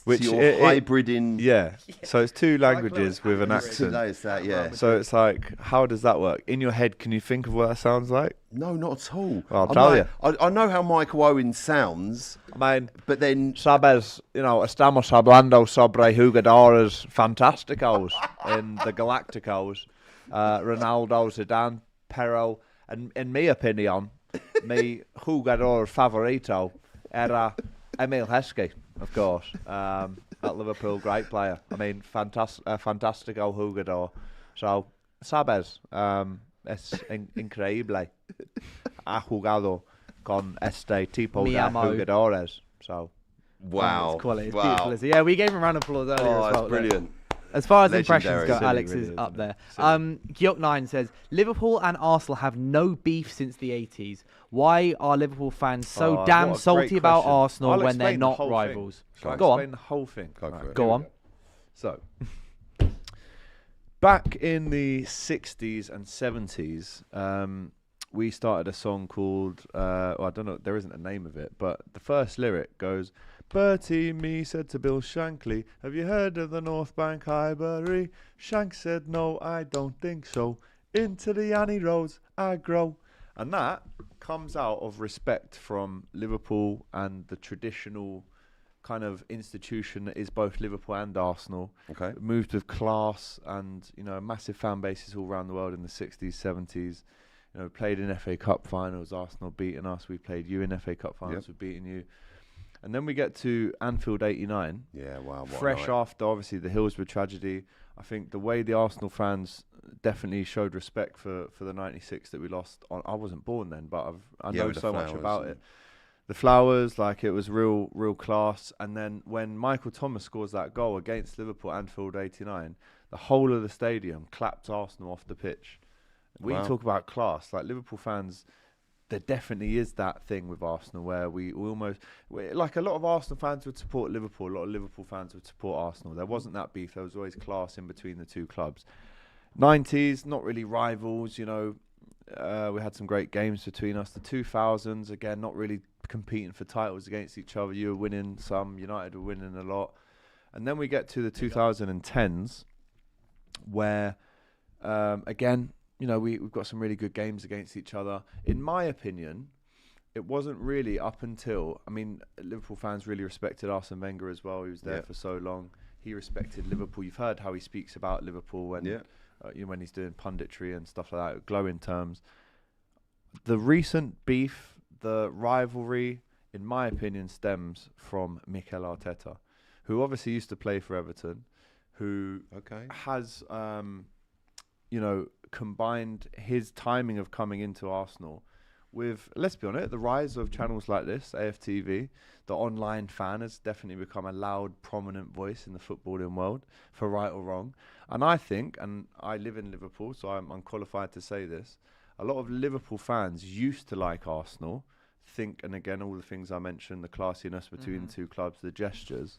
S4: Which
S7: so you're
S4: it-
S7: hybriding.
S4: Yeah. So it's two languages with an accent.
S7: That is that, yeah.
S4: So it's like, how does that work? In your head, can you think of what that sounds like?
S7: No, not at all.
S4: I'll
S7: I'm
S4: tell
S7: like- I know how Michael Owen sounds,
S4: I mean,
S7: but then
S4: sabes, estamos hablando sobre jugadores fantásticos en the Galacticos. Ronaldo, Zidane, Pero, and in my opinion, mi jugador favorito era Emil Heskey, of course. At Liverpool, great player. I mean, fantástico jugador. So, sabes, es increíble. Ha jugado con este tipo
S6: Mi
S4: de
S6: amo.
S4: jugadores. So,
S7: wow,
S6: It's quality. It's
S7: wow.
S6: beautiful. Isn't it? Yeah, we gave him a round of applause earlier
S7: Oh,
S6: as
S7: it's
S6: well.
S7: brilliant.
S6: As far as
S7: Legendary.
S6: impressions go,
S7: Silly,
S6: Alex
S4: really,
S6: is
S4: isn't
S6: up
S4: it?
S6: there.
S4: Silly.
S6: Gyok9 says, Liverpool and Arsenal have no beef since the 80s. Why are Liverpool fans so
S4: Oh,
S6: damn
S4: what a
S6: salty
S4: great
S6: about
S4: question.
S6: Arsenal
S4: I'll
S6: when they're
S4: explain the
S6: not
S4: whole
S6: rivals?
S4: thing. Shall I
S6: Go
S4: explain
S6: on.
S4: the whole thing?
S7: Go for it.
S6: Go on.
S4: So, back in the 60s and 70s, we started a song called, I don't know, there isn't a name of it, but the first lyric goes, Bertie me said to Bill Shankly, have you heard of the North Bank Highbury? Shank said, no, I don't think so. Into the Annie Roads I grow. And that comes out of respect from Liverpool and the traditional kind of institution that is both Liverpool and Arsenal.
S7: Okay.
S4: Moved with class and, massive fan bases all around the world in the 60s, 70s. Played in FA Cup finals, Arsenal beating us. We played you in FA Cup finals, we've beaten you. And then we get to Anfield 89.
S7: Yeah, wow. what a
S4: Fresh
S7: night.
S4: after, obviously, the Hillsborough tragedy. I think the way the Arsenal fans definitely showed respect for the 96 that we lost. I wasn't born then, but I
S7: Yeah,
S4: know
S7: with the
S4: so much
S7: flowers
S4: about
S7: and-
S4: it. The flowers, like it was real class. And then when Michael Thomas scores that goal against Liverpool, Anfield 89, the whole of the stadium clapped Arsenal off the pitch. We
S7: Wow.
S4: talk about class, like Liverpool fans, there definitely is that thing with Arsenal where we like a lot of Arsenal fans would support Liverpool, a lot of Liverpool fans would support Arsenal. There wasn't that beef, there was always class in between the two clubs. 90s, not really rivals, we had some great games between us. The 2000s, again, not really competing for titles against each other. You were winning some, United were winning a lot. And then we get to the 2010s where, again, we've got some really good games against each other. In my opinion, it wasn't really up until, Liverpool fans really respected Arsene Wenger as well. He was there for so long. He respected Liverpool. You've heard how he speaks about Liverpool when, when he's doing punditry and stuff like that, glowing terms. The recent beef, the rivalry, in my opinion, stems from Mikel Arteta, who obviously used to play for Everton, who has, combined his timing of coming into Arsenal with, let's be honest, the rise of channels like this, AFTV. The online fan has definitely become a loud, prominent voice in the footballing world, for right or wrong. And I think, and I live in Liverpool, so I'm unqualified to say this, a lot of Liverpool fans used to like Arsenal, think, and again, all the things I mentioned, the classiness between the two clubs, the gestures.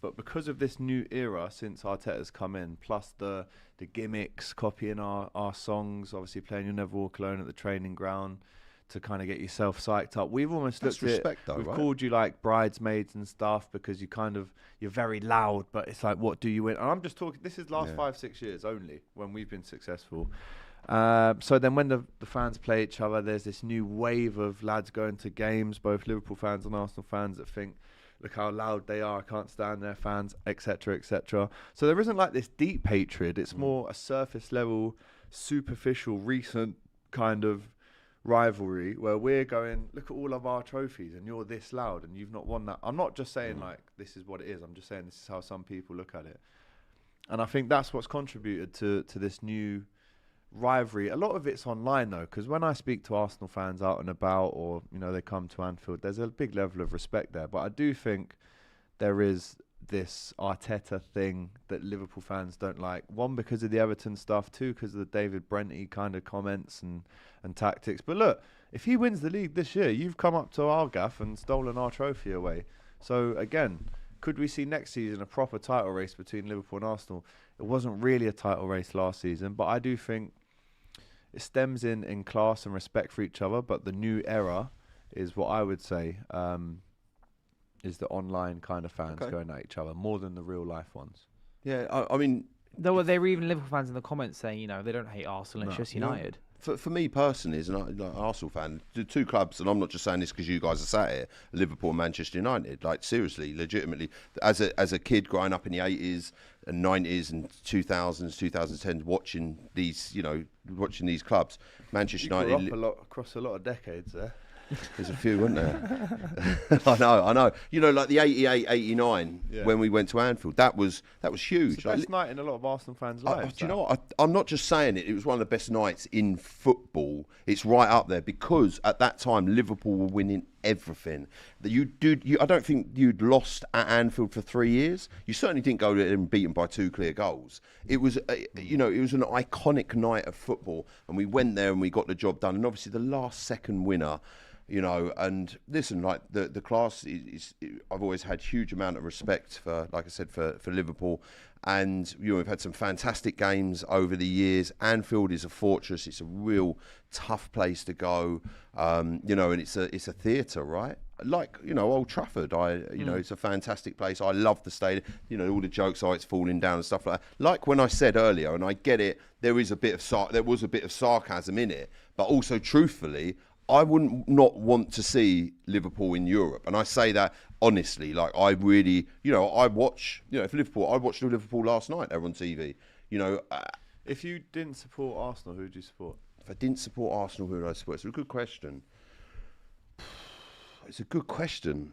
S4: But because of this new era since Arteta's come in, plus the gimmicks, copying our songs, obviously playing You'll Never Walk Alone at the training ground to kind of get yourself psyched up. We've almost
S7: That's
S4: looked at
S7: respect though,
S4: we've
S7: right?
S4: called you like bridesmaids and stuff because you're very loud, but it's like, what do you win? And I'm just talking, this is last 5-6 years only when we've been successful. So then when the fans play each other, there's this new wave of lads going to games, both Liverpool fans and Arsenal fans, that think look how loud they are, I can't stand their fans, etc., etc. So there isn't like this deep hatred. It's more a surface level, superficial, recent kind of rivalry where we're going, look at all of our trophies and you're this loud and you've not won that. I'm not just saying like this is what it is. I'm just saying this is how some people look at it. And I think that's what's contributed to this new rivalry. A lot of it's online though, because when I speak to Arsenal fans out and about, or they come to Anfield, there's a big level of respect there. But I do think there is this Arteta thing that Liverpool fans don't like. One, because of the Everton stuff. Two, because of the David Brenty kind of comments and tactics. But look, if he wins the league this year, you've come up to our gaff and stolen our trophy away. So again, could we see next season a proper title race between Liverpool and Arsenal? It wasn't really a title race last season, but I do think it stems in class and respect for each other. But the new era is what I would say is the online kind of fans going at each other more than the real life ones.
S7: Yeah, I mean,
S6: There were even Liverpool fans in the comments saying, they don't hate Arsenal, it's just United.
S7: For me personally, as an Arsenal fan, the two clubs, and I'm not just saying this because you guys are sat here, Liverpool and Manchester United. Like seriously, legitimately, as a kid growing up in the 80s and 90s and 2000s, 2010s, watching these clubs, Manchester United.
S4: Across a lot of decades there.
S7: There's a few, weren't there? I know. Like the 88, 89, when we went to Anfield, that was huge.
S4: It's the best night in a lot of Arsenal fans' lives.
S7: Do you know what? I'm not just saying it. It was one of the best nights in football. It's right up there because at that time Liverpool were winning everything. I don't think you'd lost at Anfield for 3 years. You certainly didn't go there and beat them by 2 clear goals. It was, it was an iconic night of football, and we went there and we got the job done. And obviously the last second winner. And listen, like the class is I've always had huge amount of respect for, like I said, for Liverpool, and we've had some fantastic games over the years. Anfield is a fortress; it's a real tough place to go, and it's a theatre, right? Like Old Trafford, it's a fantastic place. I love the stadium. All the jokes, it's falling down and stuff like that. Like when I said earlier, and I get it, there was a bit of sarcasm in it, but also truthfully, I wouldn't not want to see Liverpool in Europe. And I say that honestly, like I really, I watch, if Liverpool, I watched Liverpool last night. They're on TV,
S4: If you didn't support Arsenal, who would you support?
S7: If I didn't support Arsenal, who would I support? It's a good question. It's a good question.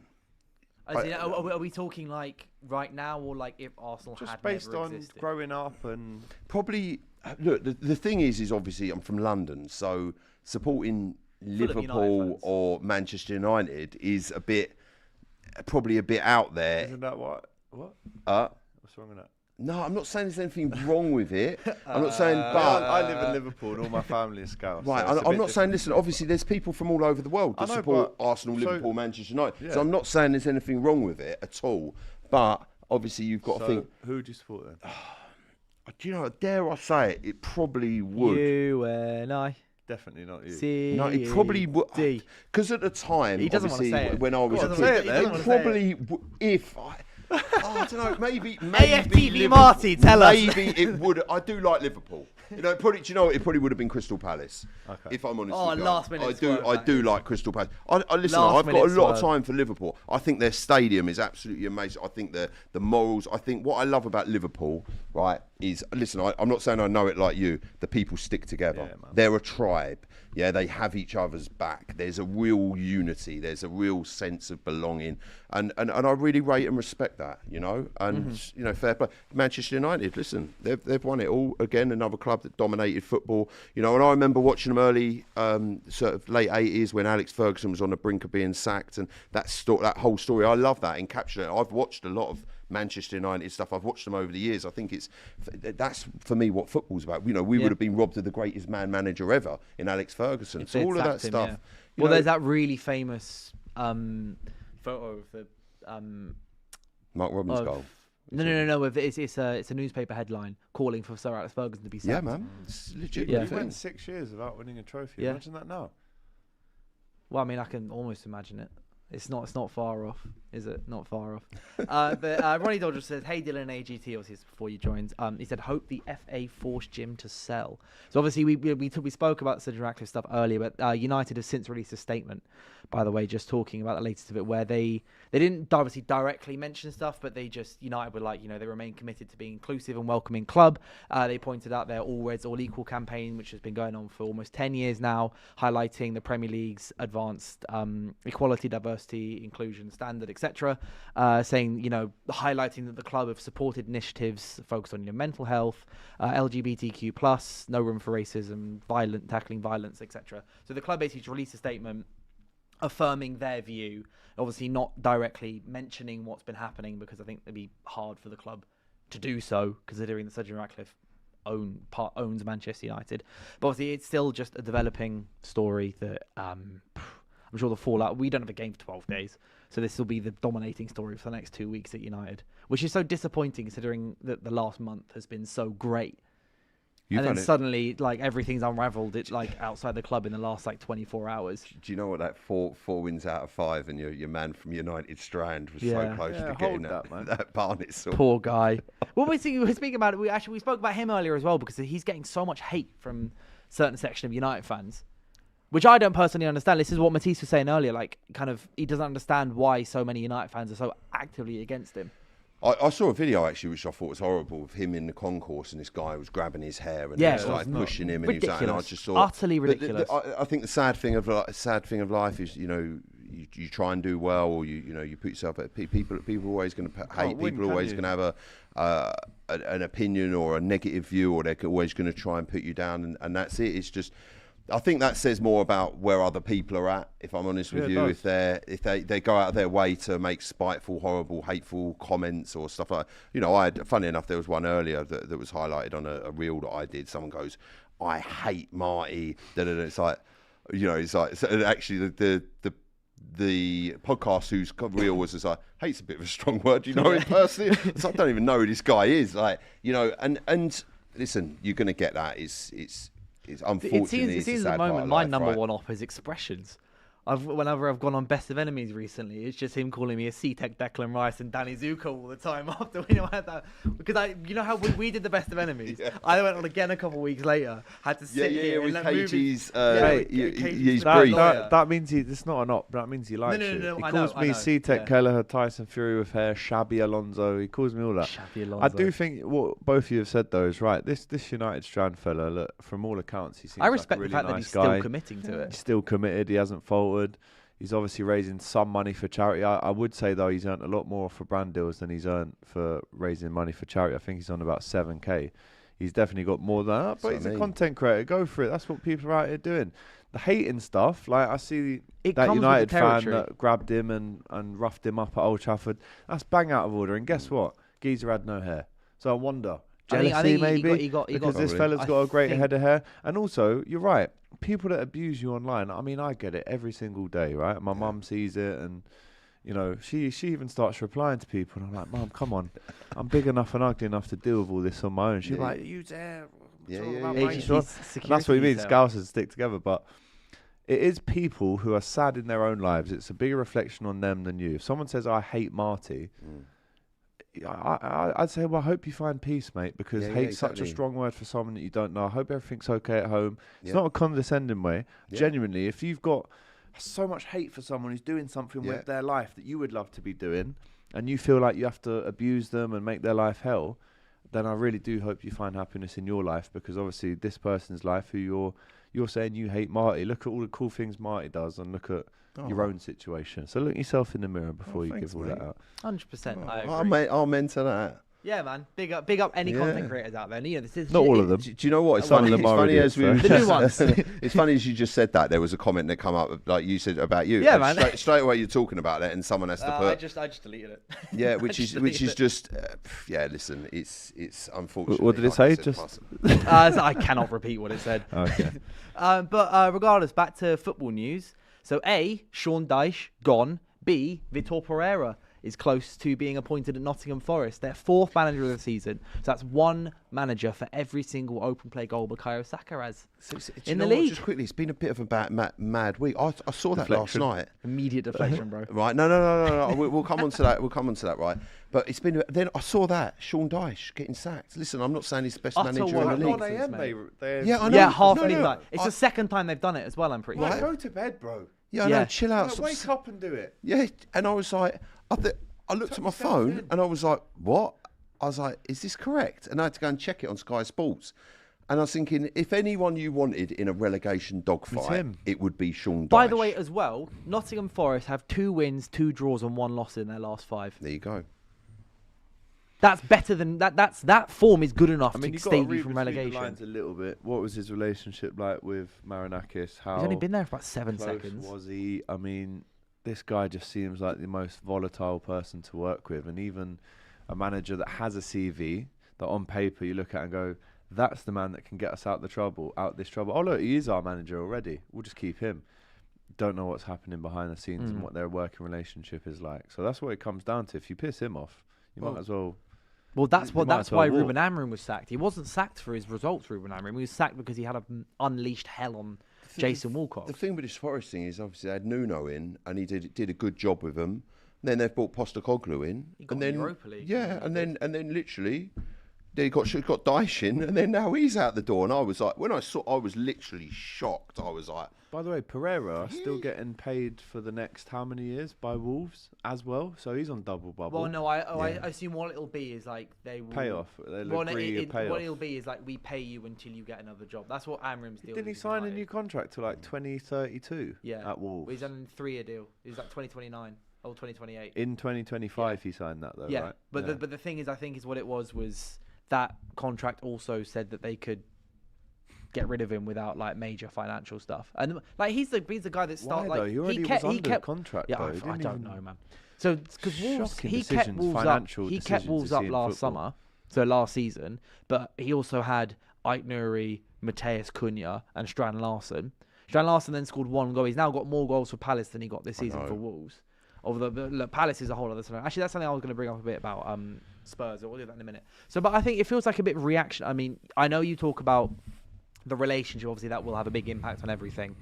S6: Are we talking like right now, or like if Arsenal
S4: just
S6: had
S4: based
S6: never
S4: on
S6: existed?
S4: growing up and
S7: probably look. The thing is obviously I'm from London, so supporting Liverpool or Manchester United is probably a bit out there.
S4: Isn't that what? What's wrong with that?
S7: No, I'm not saying there's anything wrong with it. I'm not saying, but
S4: I live in Liverpool and all my family is Scouse.
S7: Right,
S4: so
S7: I'm not saying. Listen, obviously there's people from all over the world that support Arsenal, Liverpool, Manchester United. Yeah. So I'm not saying there's anything wrong with it at all. But obviously you've got to think.
S4: Who do you support then?
S7: Do you know? Dare I say it? It probably would.
S6: You and I.
S4: Definitely not you.
S6: C-D.
S7: No, it probably would. Because at the time,
S6: he doesn't want to say it.
S7: When I was a kid, it probably if I. I don't know. Maybe
S6: AFTV Marty, tell us.
S7: Maybe it would. I do like Liverpool. Probably. Do you know what? It probably would have been Crystal Palace. Okay. If I'm honest. with you.
S6: Last minute.
S7: I do like Crystal Palace. Listen. I've got a lot of time for Liverpool. I think their stadium is absolutely amazing. I think the morals. I think what I love about Liverpool, right, is listen. I'm not saying I know it like you. The people stick together. Yeah, they're a tribe. Yeah, they have each other's back. There's a real unity. There's a real sense of belonging, and I really rate and respect that. And fair play. Manchester United, listen, they've won it all again. Another club that dominated football. And I remember watching them early, sort of late 80s when Alex Ferguson was on the brink of being sacked, and that whole story. I love that encapsulated. I've watched a lot of Manchester United stuff. I've watched them over the years. I think that's for me what football's about. We would have been robbed of the greatest manager ever inAlex Ferguson. So all of that stuff.
S6: Yeah. Well, there's that really famous photo of the
S7: Mark Robins' goal.
S6: No. It's a newspaper headline calling for Sir Alex Ferguson to be sacked.
S7: Yeah, man. It's legit.
S4: He went 6 years without winning a trophy.
S6: Yeah.
S4: Imagine that now.
S6: Well, I mean, I can almost imagine it. It's not far off, is it? Not far off. But Ronnie Dodger says, "Hey Dylan, AGT." Obviously, it's before you joined. He said, "Hope the FA forced Jim to sell." So obviously, we spoke about the Sir Ratcliffe stuff earlier, but United have since released a statement, by the way, just talking about the latest of it, where they didn't obviously directly mention stuff, but they just United were like, they remain committed to being inclusive and welcoming club. They pointed out their All Reds All Equal campaign, which has been going on for almost 10 years now, highlighting the Premier League's advanced equality, diversity, inclusion standard, etc. Saying, highlighting that the club have supported initiatives focused on mental health, LGBTQ+, no room for racism, tackling violence, etc. So the club basically released a statement affirming their view, obviously not directly mentioning what's been happening, because I think it'd be hard for the club to do so, considering that Sir Ratcliffe owns Manchester United. But obviously it's still just a developing story that I'm sure the fallout, we don't have a game for 12 days, so this will be the dominating story for the next 2 weeks at United, which is so disappointing considering that the last month has been so great. And then suddenly, everything's unravelled. It's outside the club in the last 24 hours.
S7: Do you know what, that four wins out of 5, and your man from United Strand was so close to getting that Barnet sword.
S6: Poor guy. Well, we speaking about it. We spoke about him earlier as well, because he's getting so much hate from certain section of United fans, which I don't personally understand. This is what Matisse was saying earlier. He doesn't understand why so many United fans are so actively against him.
S7: I saw a video actually which I thought was horrible, of him in the concourse, and this guy was grabbing his hair and started pushing him, and
S6: ridiculous.
S7: he was and I just thought
S6: Utterly ridiculous.
S7: I think the sad thing of life is you try and do well, or you put yourself at people are always going to hate, people are always going to have an opinion or a negative view, or they're always going to try and put you down, and that's it. It's just, I think that says more about where other people are at, if I'm honest with you. If they go out of their way to make spiteful, horrible, hateful comments or stuff like that. Funny enough, there was one earlier that was highlighted on a reel that I did. Someone goes, "I hate Marty." It's like, so actually the podcast whose reel was like, "Hate's a bit of a strong word, him personally." So I don't even know who this guy is, and listen, you're going to get that. It's unfortunately,
S6: it seems at the moment my number one op is expressions. Whenever I've gone on Best of Enemies recently, it's just him calling me a C-Tech Declan Rice and Danny Zuko all the time after we had that. Because how we did the Best of Enemies, I went on again a couple of weeks later, had to sit here
S7: with
S6: and
S7: KG's,
S6: KG's
S4: that means it's not an op, but that means he likes it.
S6: No,
S4: he calls me C-Tech Kelleher, Tyson Fury with hair, Shabby Alonso. He calls me all that.
S6: Shabby Alonso.
S4: I do think what both of you have said though is right. This United Strand fella, look, from all accounts, he seems
S6: I respect
S4: like a really
S6: the fact
S4: nice
S6: that he's
S4: guy.
S6: still committing to it.
S4: He's still committed. He hasn't faltered. He's obviously raising some money for charity. I would say, though, he's earned a lot more for brand deals than he's earned for raising money for charity. I think he's on about 7K. He's definitely got more than that. But he's a content creator. Go for it. That's what people are out here doing. The hating stuff, I see that United fan that grabbed him and roughed him up at Old Trafford. That's bang out of order. And guess what? Geezer had no hair. So I wonder. Jealousy, maybe? Because this fella's got a great head of hair. And also, you're right. People that abuse you online, I get it every single day, right? My mum sees it, and she even starts replying to people, and I'm like, "Mum, come on, I'm big enough and ugly enough to deal with all this on my own." She's like, "You dare?" That's what you mean. Scousers stick together, but it is people who are sad in their own lives. It's a bigger reflection on them than you. If someone says, "I hate Marty," I'd say, well, I hope you find peace, mate, because hate's such a strong word for someone that you don't know. I hope everything's okay at home. It's not a condescending way. Genuinely, if you've got so much hate for someone who's doing something with their life that you would love to be doing, and you feel like you have to abuse them and make their life hell, then I really do hope you find happiness in your life, because obviously this person's life who you're saying you hate Marty, look at all the cool things Marty does, and look at your own situation. So look yourself in the mirror before you give all that out.
S6: 100%. I agree.
S7: I'll mentor that.
S6: Yeah, man. Big up any content creators out there. This is
S4: not all of them.
S7: Do you know what? It's
S4: Some
S7: funny.
S4: of them
S7: It's funny as we were
S6: the new ones.
S7: It's funny as you just said that. There was a comment that come up, like you said about you.
S6: Yeah, man.
S7: Straight away, you're talking about it, and someone has to put.
S6: I just deleted it.
S7: Yeah, which is just. Listen, it's unfortunate.
S4: What did it say?
S6: I cannot repeat what it said.
S4: Okay.
S6: But regardless, back to football news. So A, Sean Dyche gone. B, Vitor Pereira is close to being appointed at Nottingham Forest. Their 4th manager of the season. So that's one manager for every single open play goal Bukayo Saka has in the league.
S7: Just quickly, it's been a bit of a mad week. I saw that last night.
S6: Immediate deflection, bro.
S7: Right? No. We'll come on to that. We'll come on to that, right? But it's been. Then I saw that Sean Dyche getting sacked. Listen, I'm not saying he's the best manager in the league.
S4: Yeah,
S7: I know.
S6: Yeah, half a
S7: No.
S6: league. It's the second time they've done it as well. I'm pretty sure.
S4: Go to bed, bro.
S7: Yeah, I know. Chill out.
S4: Like, wake up and do it.
S7: Yeah, and I was like, I looked at my phone and I was like, what? I was like, is this correct? And I had to go and check it on Sky Sports. And I was thinking, if anyone you wanted in a relegation dogfight, it would be Sean Dyche.
S6: By the way, as well, Nottingham Forest have 2 wins, 2 draws, and 1 loss in their last 5.
S7: There you go.
S6: That's better than that. That form is good enough
S4: I mean,
S6: to
S4: you've got
S6: stay
S4: to read
S6: from
S4: between
S6: relegation.
S4: the lines a little bit. What was his relationship like with Marinakis? How
S6: He's only been there for about 7
S4: close
S6: seconds.
S4: was he? I mean, this guy just seems like the most volatile person to work with, and even a manager that has a CV that on paper you look at and go, that's the man that can get us out this trouble. Oh look, he is our manager already. We'll just keep him. Don't know what's happening behind the scenes and what their working relationship is like. So that's what it comes down to. If you piss him off, you might as well.
S6: Well, that's
S4: might
S6: that's
S4: as well
S6: why
S4: walk.
S6: Ruben Amorim was sacked. He wasn't sacked for his results, Ruben Amorim. He was sacked because he had unleashed hell on Jason Wilcox.
S7: The thing with this Forest thing is obviously they had Nuno in and he did a good job with them. And then they've brought Postecoglou in.
S6: He got
S7: and then
S6: Europa League.
S7: Yeah, and then literally they got Dyche in, and then now he's out the door. And I was like, I was literally shocked. I was like,
S4: By the way, Pereira are still getting paid for the next how many years by Wolves as well? So he's on double bubble.
S6: Well, no, I assume what it'll be is like they will
S4: Payoff. They'll
S6: Well,
S4: agree a payoff.
S6: what it'll be is like we pay you until you get another job. That's what Amrim's deal.
S4: Didn't he
S6: is with
S4: sign a
S6: United.
S4: new contract to like 2032
S6: Yeah,
S4: at Wolves?
S6: He's on a 3-year deal. He's like 2029 or 2028.
S4: In 2025 he signed that though,
S6: Yeah,
S4: right?
S6: but the thing is, I think is what it was that contract also said that they could get rid of him without like major financial stuff. And like he's the guy that started.
S4: Why, though?
S6: Like
S4: He already was under contract,
S6: Yeah,
S4: though.
S6: I
S4: He
S6: don't
S4: didn't
S6: know,
S4: even-
S6: man. So because Wolves,
S4: Shocking
S6: he kept
S4: decisions,
S6: Wolves up.
S4: financial
S6: He kept
S4: decisions
S6: Wolves
S4: to
S6: up
S4: see in
S6: last
S4: football.
S6: summer, so last season. But he also had Ait Nouri, Mateus Cunha, and Strand Larsen. Strand Larsen then scored 1 goal. He's now got more goals for Palace than he got this season for Wolves. Although look, Palace is a whole other story. Actually, that's something I was going to bring up a bit about Spurs. We'll do that in a minute. So, but I think it feels like a bit of reaction. I mean, I know you talk about the relationship. Obviously, that will have a big impact on everything.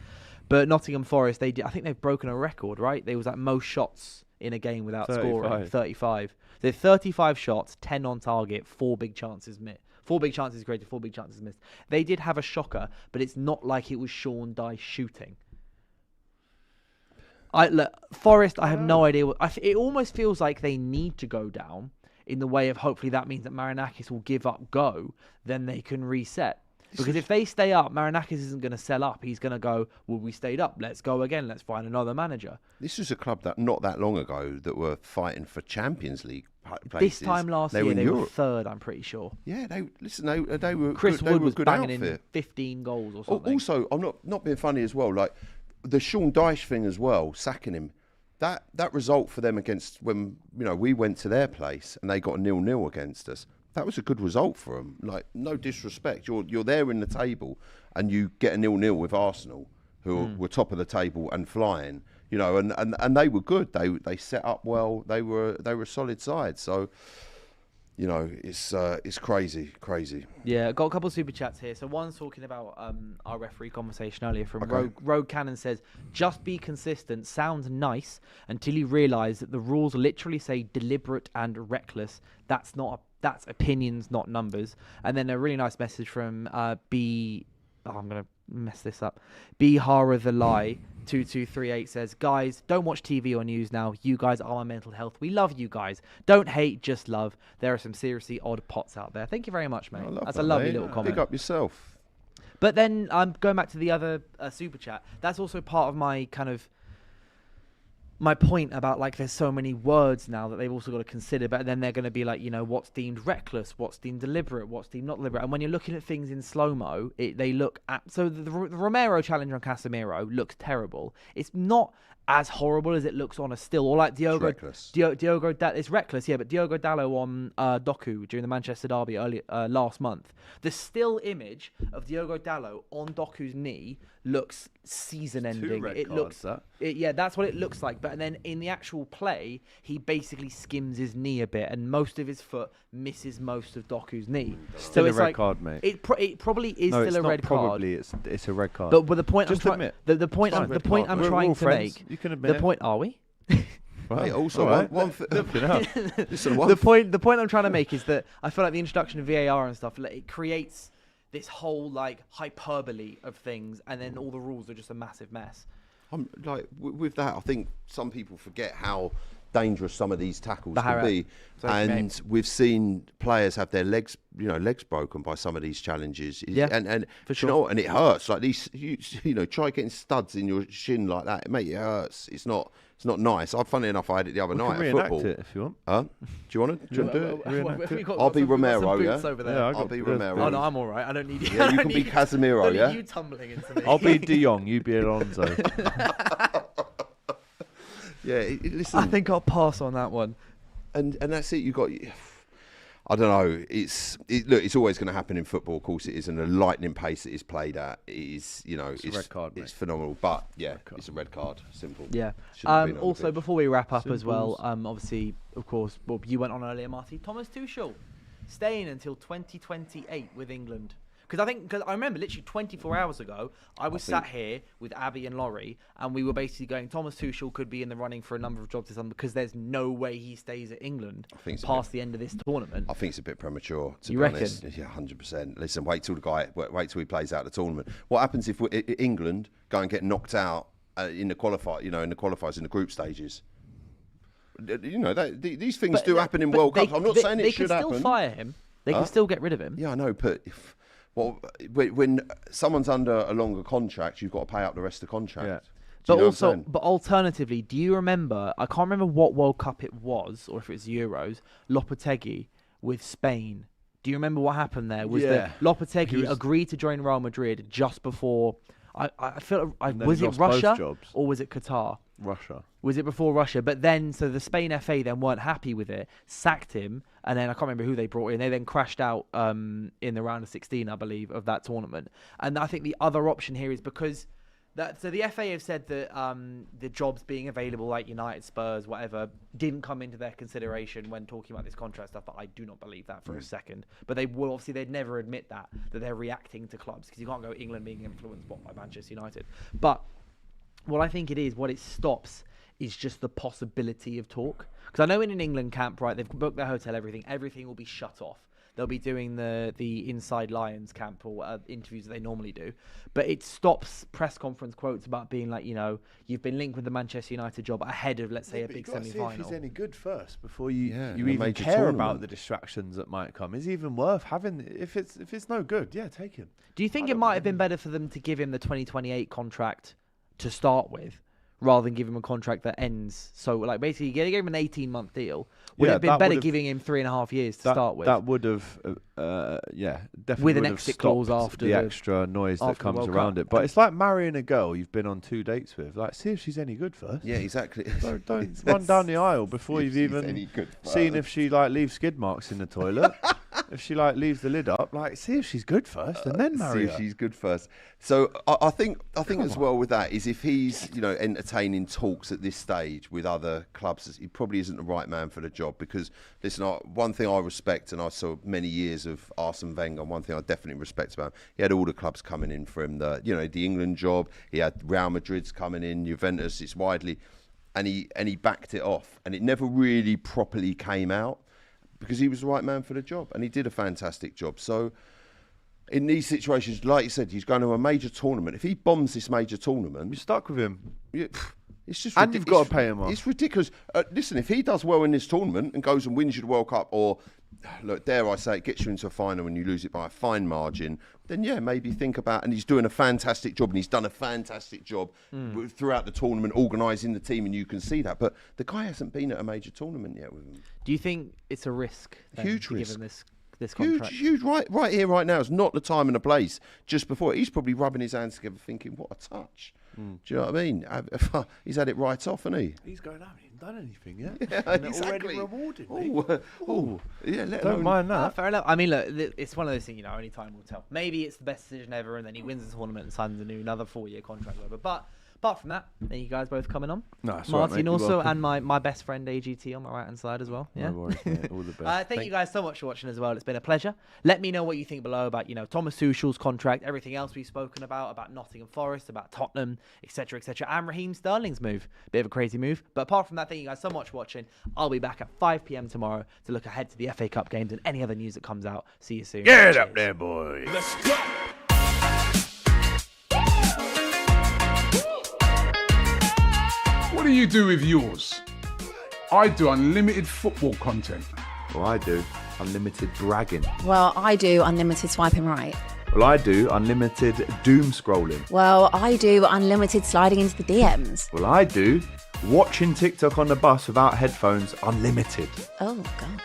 S6: But Nottingham Forest, I think they've broken a record, right? They was like most shots in a game without scoring. 35. They're 35 shots, 10 on target, 4 big chances missed. 4 big chances created, 4 big chances missed. They did have a shocker, but it's not like it was Sean Dyche shooting. Forest, I have no idea. It almost feels like they need to go down in the way of hopefully that means that Marinakis will give up go, then they can reset. Because if they stay up, Marinakis isn't going to sell up. He's going to go, well, we stayed up. Let's go again. Let's find another manager.
S7: this was a club that not that long ago that were fighting for Champions League places.
S6: This time last year,
S7: in
S6: they were
S7: Europe.
S6: 3rd, I'm pretty sure.
S7: Yeah, they were.
S6: Chris
S7: good, they
S6: Wood
S7: were a
S6: was
S7: good
S6: banging
S7: outfit.
S6: in 15 goals or something.
S7: Also, I'm not being funny as well. Like the Sean Dyche thing as well, sacking him. That result for them against when we went to their place and they got a 0-0 against us. That was a good result for them. Like no disrespect, you're there in the table and you get a 0-0 with Arsenal, who were top of the table and flying. And they were good. They set up well. They were a solid side. So. It's crazy.
S6: Yeah, got a couple of super chats here. So one's talking about our referee conversation earlier from Rogue Cannon says, just be consistent sounds nice until you realise that the rules literally say deliberate and reckless. That's opinions, not numbers. And then a really nice message from I'm going to mess this up. Bihara the Lie 2238 says, guys, don't watch TV or news now. You guys are my mental health. We love you guys. Don't hate, just love. There are some seriously odd pots out there. Thank you very much, mate. That's a lovely little comment.
S7: Big up yourself.
S6: But then I'm going back to the other super chat. That's also part of my my point about like there's so many words now that they've also got to consider, but then they're going to be like, what's deemed reckless, what's deemed deliberate, what's deemed not deliberate. And when you're looking at things in slow-mo, they look at... So the Romero challenge on Casemiro looks terrible. It's not as horrible as it looks on a still, or like Diogo.
S7: reckless.
S6: It's reckless, yeah. But Diogo Dalot on Doku during the Manchester derby last month, the still image of Diogo Dalot on Doku's knee looks season-ending.
S4: It looks that.
S6: Yeah, that's what it looks like. But then in the actual play, he basically skims his knee a bit, and most of his foot misses most of Doku's knee.
S4: Still
S6: so
S4: a
S6: it's
S4: red
S6: like,
S4: card, mate.
S6: It probably is
S4: No,
S6: still
S4: it's
S6: a
S4: not
S6: red
S4: probably,
S6: card.
S4: it's a red card.
S6: But the point
S4: Just admit.
S6: the point
S4: It's a
S6: I'm
S4: red card.
S6: I'm
S4: We're
S6: trying
S4: all
S6: to
S4: friends.
S6: make.
S4: You can admit
S6: The
S4: it.
S6: point are we?
S7: Hey, also,
S4: all right.
S7: one listen,
S6: The point I'm trying to make is that I feel like the introduction of VAR and stuff, like, it creates this whole like hyperbole of things, and then all the rules are just a massive mess.
S7: I'm like with that. I think some people forget how dangerous some of these tackles
S6: The
S7: can
S6: Harry-
S7: be,
S6: Thank you,
S7: and we've seen players have their legs broken by some of these challenges.
S6: Yeah,
S7: and
S6: for
S7: you
S6: sure.
S7: know, and it hurts. Like these, try getting studs in your shin like that, mate. It hurts. It's not nice. Funny enough, I had it the other
S4: We
S7: night
S4: can
S7: at
S4: reenact
S7: football.
S4: it if you want.
S7: Huh? Do you want to do it?
S4: Reenact it.
S7: I'll be Romero, yeah?
S6: Over there.
S4: Yeah, I
S7: I'll
S4: got
S7: be
S4: there's-
S7: Romero.
S6: Oh no, I'm all right. I don't need you.
S7: Yeah,
S6: I
S7: you
S6: don't
S7: can be
S6: need-
S7: Casemiro,
S6: don't need
S7: yeah?
S6: you tumbling into me.
S4: I'll be De Jong. You be Alonso.
S7: Yeah, listen.
S6: I think I'll pass on that one.
S7: And that's it. You got. I don't know. Look. It's always going to happen in football. Of course, it is, and the lightning pace that it's played at is,
S4: It's a red card,
S7: It's
S4: mate.
S7: phenomenal. But yeah, it's a red card. Simple.
S6: Yeah.
S7: Shouldn't have been on the
S6: Also,
S7: pitch.
S6: before we wrap up as well,
S4: Simples.
S6: obviously, of course, well, you went on earlier, Marty. Thomas Tuchel staying until 2028 with England. Because I remember literally 24 hours ago, I was sat here with Abby and Laurie, and we were basically going, Thomas Tuchel could be in the running for a number of jobs this summer because there's no way he stays at England
S7: think it's a
S6: past the end of this tournament.
S7: I think it's a bit premature. To
S6: You
S7: be
S6: reckon?
S7: honest. Yeah, 100%. Listen, wait till he plays out the tournament. What happens if England go and get knocked out in the qualifiers, in the group stages? These things do happen in World Cups. I'm not saying it should happen.
S6: They can still fire him. They can still get rid of him.
S7: Yeah, I know, but when someone's under a longer contract, you've got to pay up the rest of the contract.
S4: Yeah.
S7: Do you know what I'm
S6: Also,
S7: saying?
S6: but alternatively, do you remember? I can't remember what World Cup it was, or if it was Euros. Lopetegui with Spain. Do you remember what happened there? Was that Lopetegui agreed to join Real Madrid just before? I feel
S4: And then
S6: was
S4: he
S6: it
S4: lost both
S6: Russia
S4: jobs.
S6: or was it Qatar?
S4: Russia.
S6: Was it before Russia? But then, so the Spain FA then weren't happy with it, sacked him, and then I can't remember who they brought in. They then crashed out in the round of 16, I believe, of that tournament. And I think the other option here is because so the FA have said that the jobs being available, like United, Spurs, whatever, didn't come into their consideration when talking about this contract stuff. But I do not believe that for a second. But they will obviously they'd never admit that they're reacting to clubs because you can't go England being influenced by Manchester United. But what I think what it stops is just the possibility of talk. Because I know in an England camp, right, they've booked their hotel, everything will be shut off. They'll be doing the Inside Lions camp or interviews that they normally do. But it stops press conference quotes about being like, you've been linked with the Manchester United job ahead of, let's say, a big semi-final.
S4: See if he's any good first before you
S7: in a
S4: even
S7: major
S4: care
S7: tournament.
S4: about the distractions that might come. Is it even worth having? If it's no good, yeah, take him.
S6: Do you think it might have been better for them to give him the 2028 contract to start with, rather than give him a contract that ends? So, like, basically, they gave him an 18-month deal. Would it have been
S4: that
S6: better
S4: would've-
S6: giving him 3.5 years to start with?
S4: That would have, definitely
S6: With an
S4: would have
S6: exit
S4: stopped
S6: clause after
S4: the
S6: the-
S4: extra noise that
S6: after the
S4: comes
S6: World
S4: around
S6: Cup.
S4: it. But it's like marrying a girl you've been on 2 dates with. Like, see if she's any good first.
S7: Yeah, exactly.
S4: Don't run down the aisle before
S7: See
S4: you've
S7: if she's
S4: even
S7: any good
S4: seen
S7: first.
S4: if she leaves skid marks in the toilet. If she leaves the lid up, see if she's good first, and then marry
S7: See
S4: her.
S7: if she's good first. So I think as well with that is if he's entertaining talks at this stage with other clubs, he probably isn't the right man for the job. Because listen, one thing I respect, and I saw many years of Arsene Wenger, and one thing I definitely respect about him, he had all the clubs coming in for him. The England job, he had Real Madrid's coming in, Juventus. It's widely, and he backed it off, and it never really properly came out. Because he was the right man for the job, and he did a fantastic job. So, in these situations, like you said, he's going to a major tournament. If he bombs this major tournament,
S4: You're stuck with him.
S7: it's just
S4: And you've got to pay him off.
S7: It's ridiculous. Listen, if he does well in this tournament and goes and wins you the World Cup, or look, dare I say, it gets you into a final and you lose it by a fine margin, then yeah, maybe think about. And he's doing a fantastic job, and he's done a fantastic job throughout the tournament, organising the team, and you can see that. But the guy hasn't been at a major tournament yet with him.
S6: Do you think it's a risk? Then,
S7: Huge
S6: to
S7: risk.
S6: Give him this contract.
S7: Huge. Right here, right now is not the time and the place. Just before, he's probably rubbing his hands together, thinking, "What a touch! Do you know what I mean? He's had it right off, hasn't he?
S4: He's going, I haven't even done anything yet.
S7: Yeah,
S4: And they're
S7: exactly.
S4: already rewarding me.
S7: Yeah, let
S4: Don't
S7: alone-
S4: mind
S6: Ah,
S4: that.
S6: fair enough. I mean, look, it's one of those things, only time will tell. Maybe it's the best decision ever, and then he wins the tournament and signs another 4-year contract. Whatever. But apart from that, thank you guys both coming on.
S4: No, it's all right,
S6: Martin
S4: mate. You're
S6: also,
S4: welcome.
S6: and my best friend AGT on my right hand side as well. Yeah.
S4: No worries, mate. All the best.
S6: Thank you guys so much for watching as well. It's been a pleasure. Let me know what you think below about, Thomas Tuchel's contract, everything else we've spoken about Nottingham Forest, about Tottenham, etc., and Raheem Sterling's move. Bit of a crazy move. But apart from that, thank you guys so much for watching. I'll be back at 5 p.m. tomorrow to look ahead to the FA Cup games and any other news that comes out. See you soon.
S4: Get
S6: Cheers.
S4: up there, boy.
S2: What do you do with yours? I do unlimited football content.
S4: Well, I do unlimited bragging.
S3: Well, I do unlimited swiping right.
S4: Well, I do unlimited doom scrolling.
S3: Well, I do unlimited sliding into the DMs.
S4: Well, I do watching TikTok on the bus without headphones unlimited.
S3: Oh, God.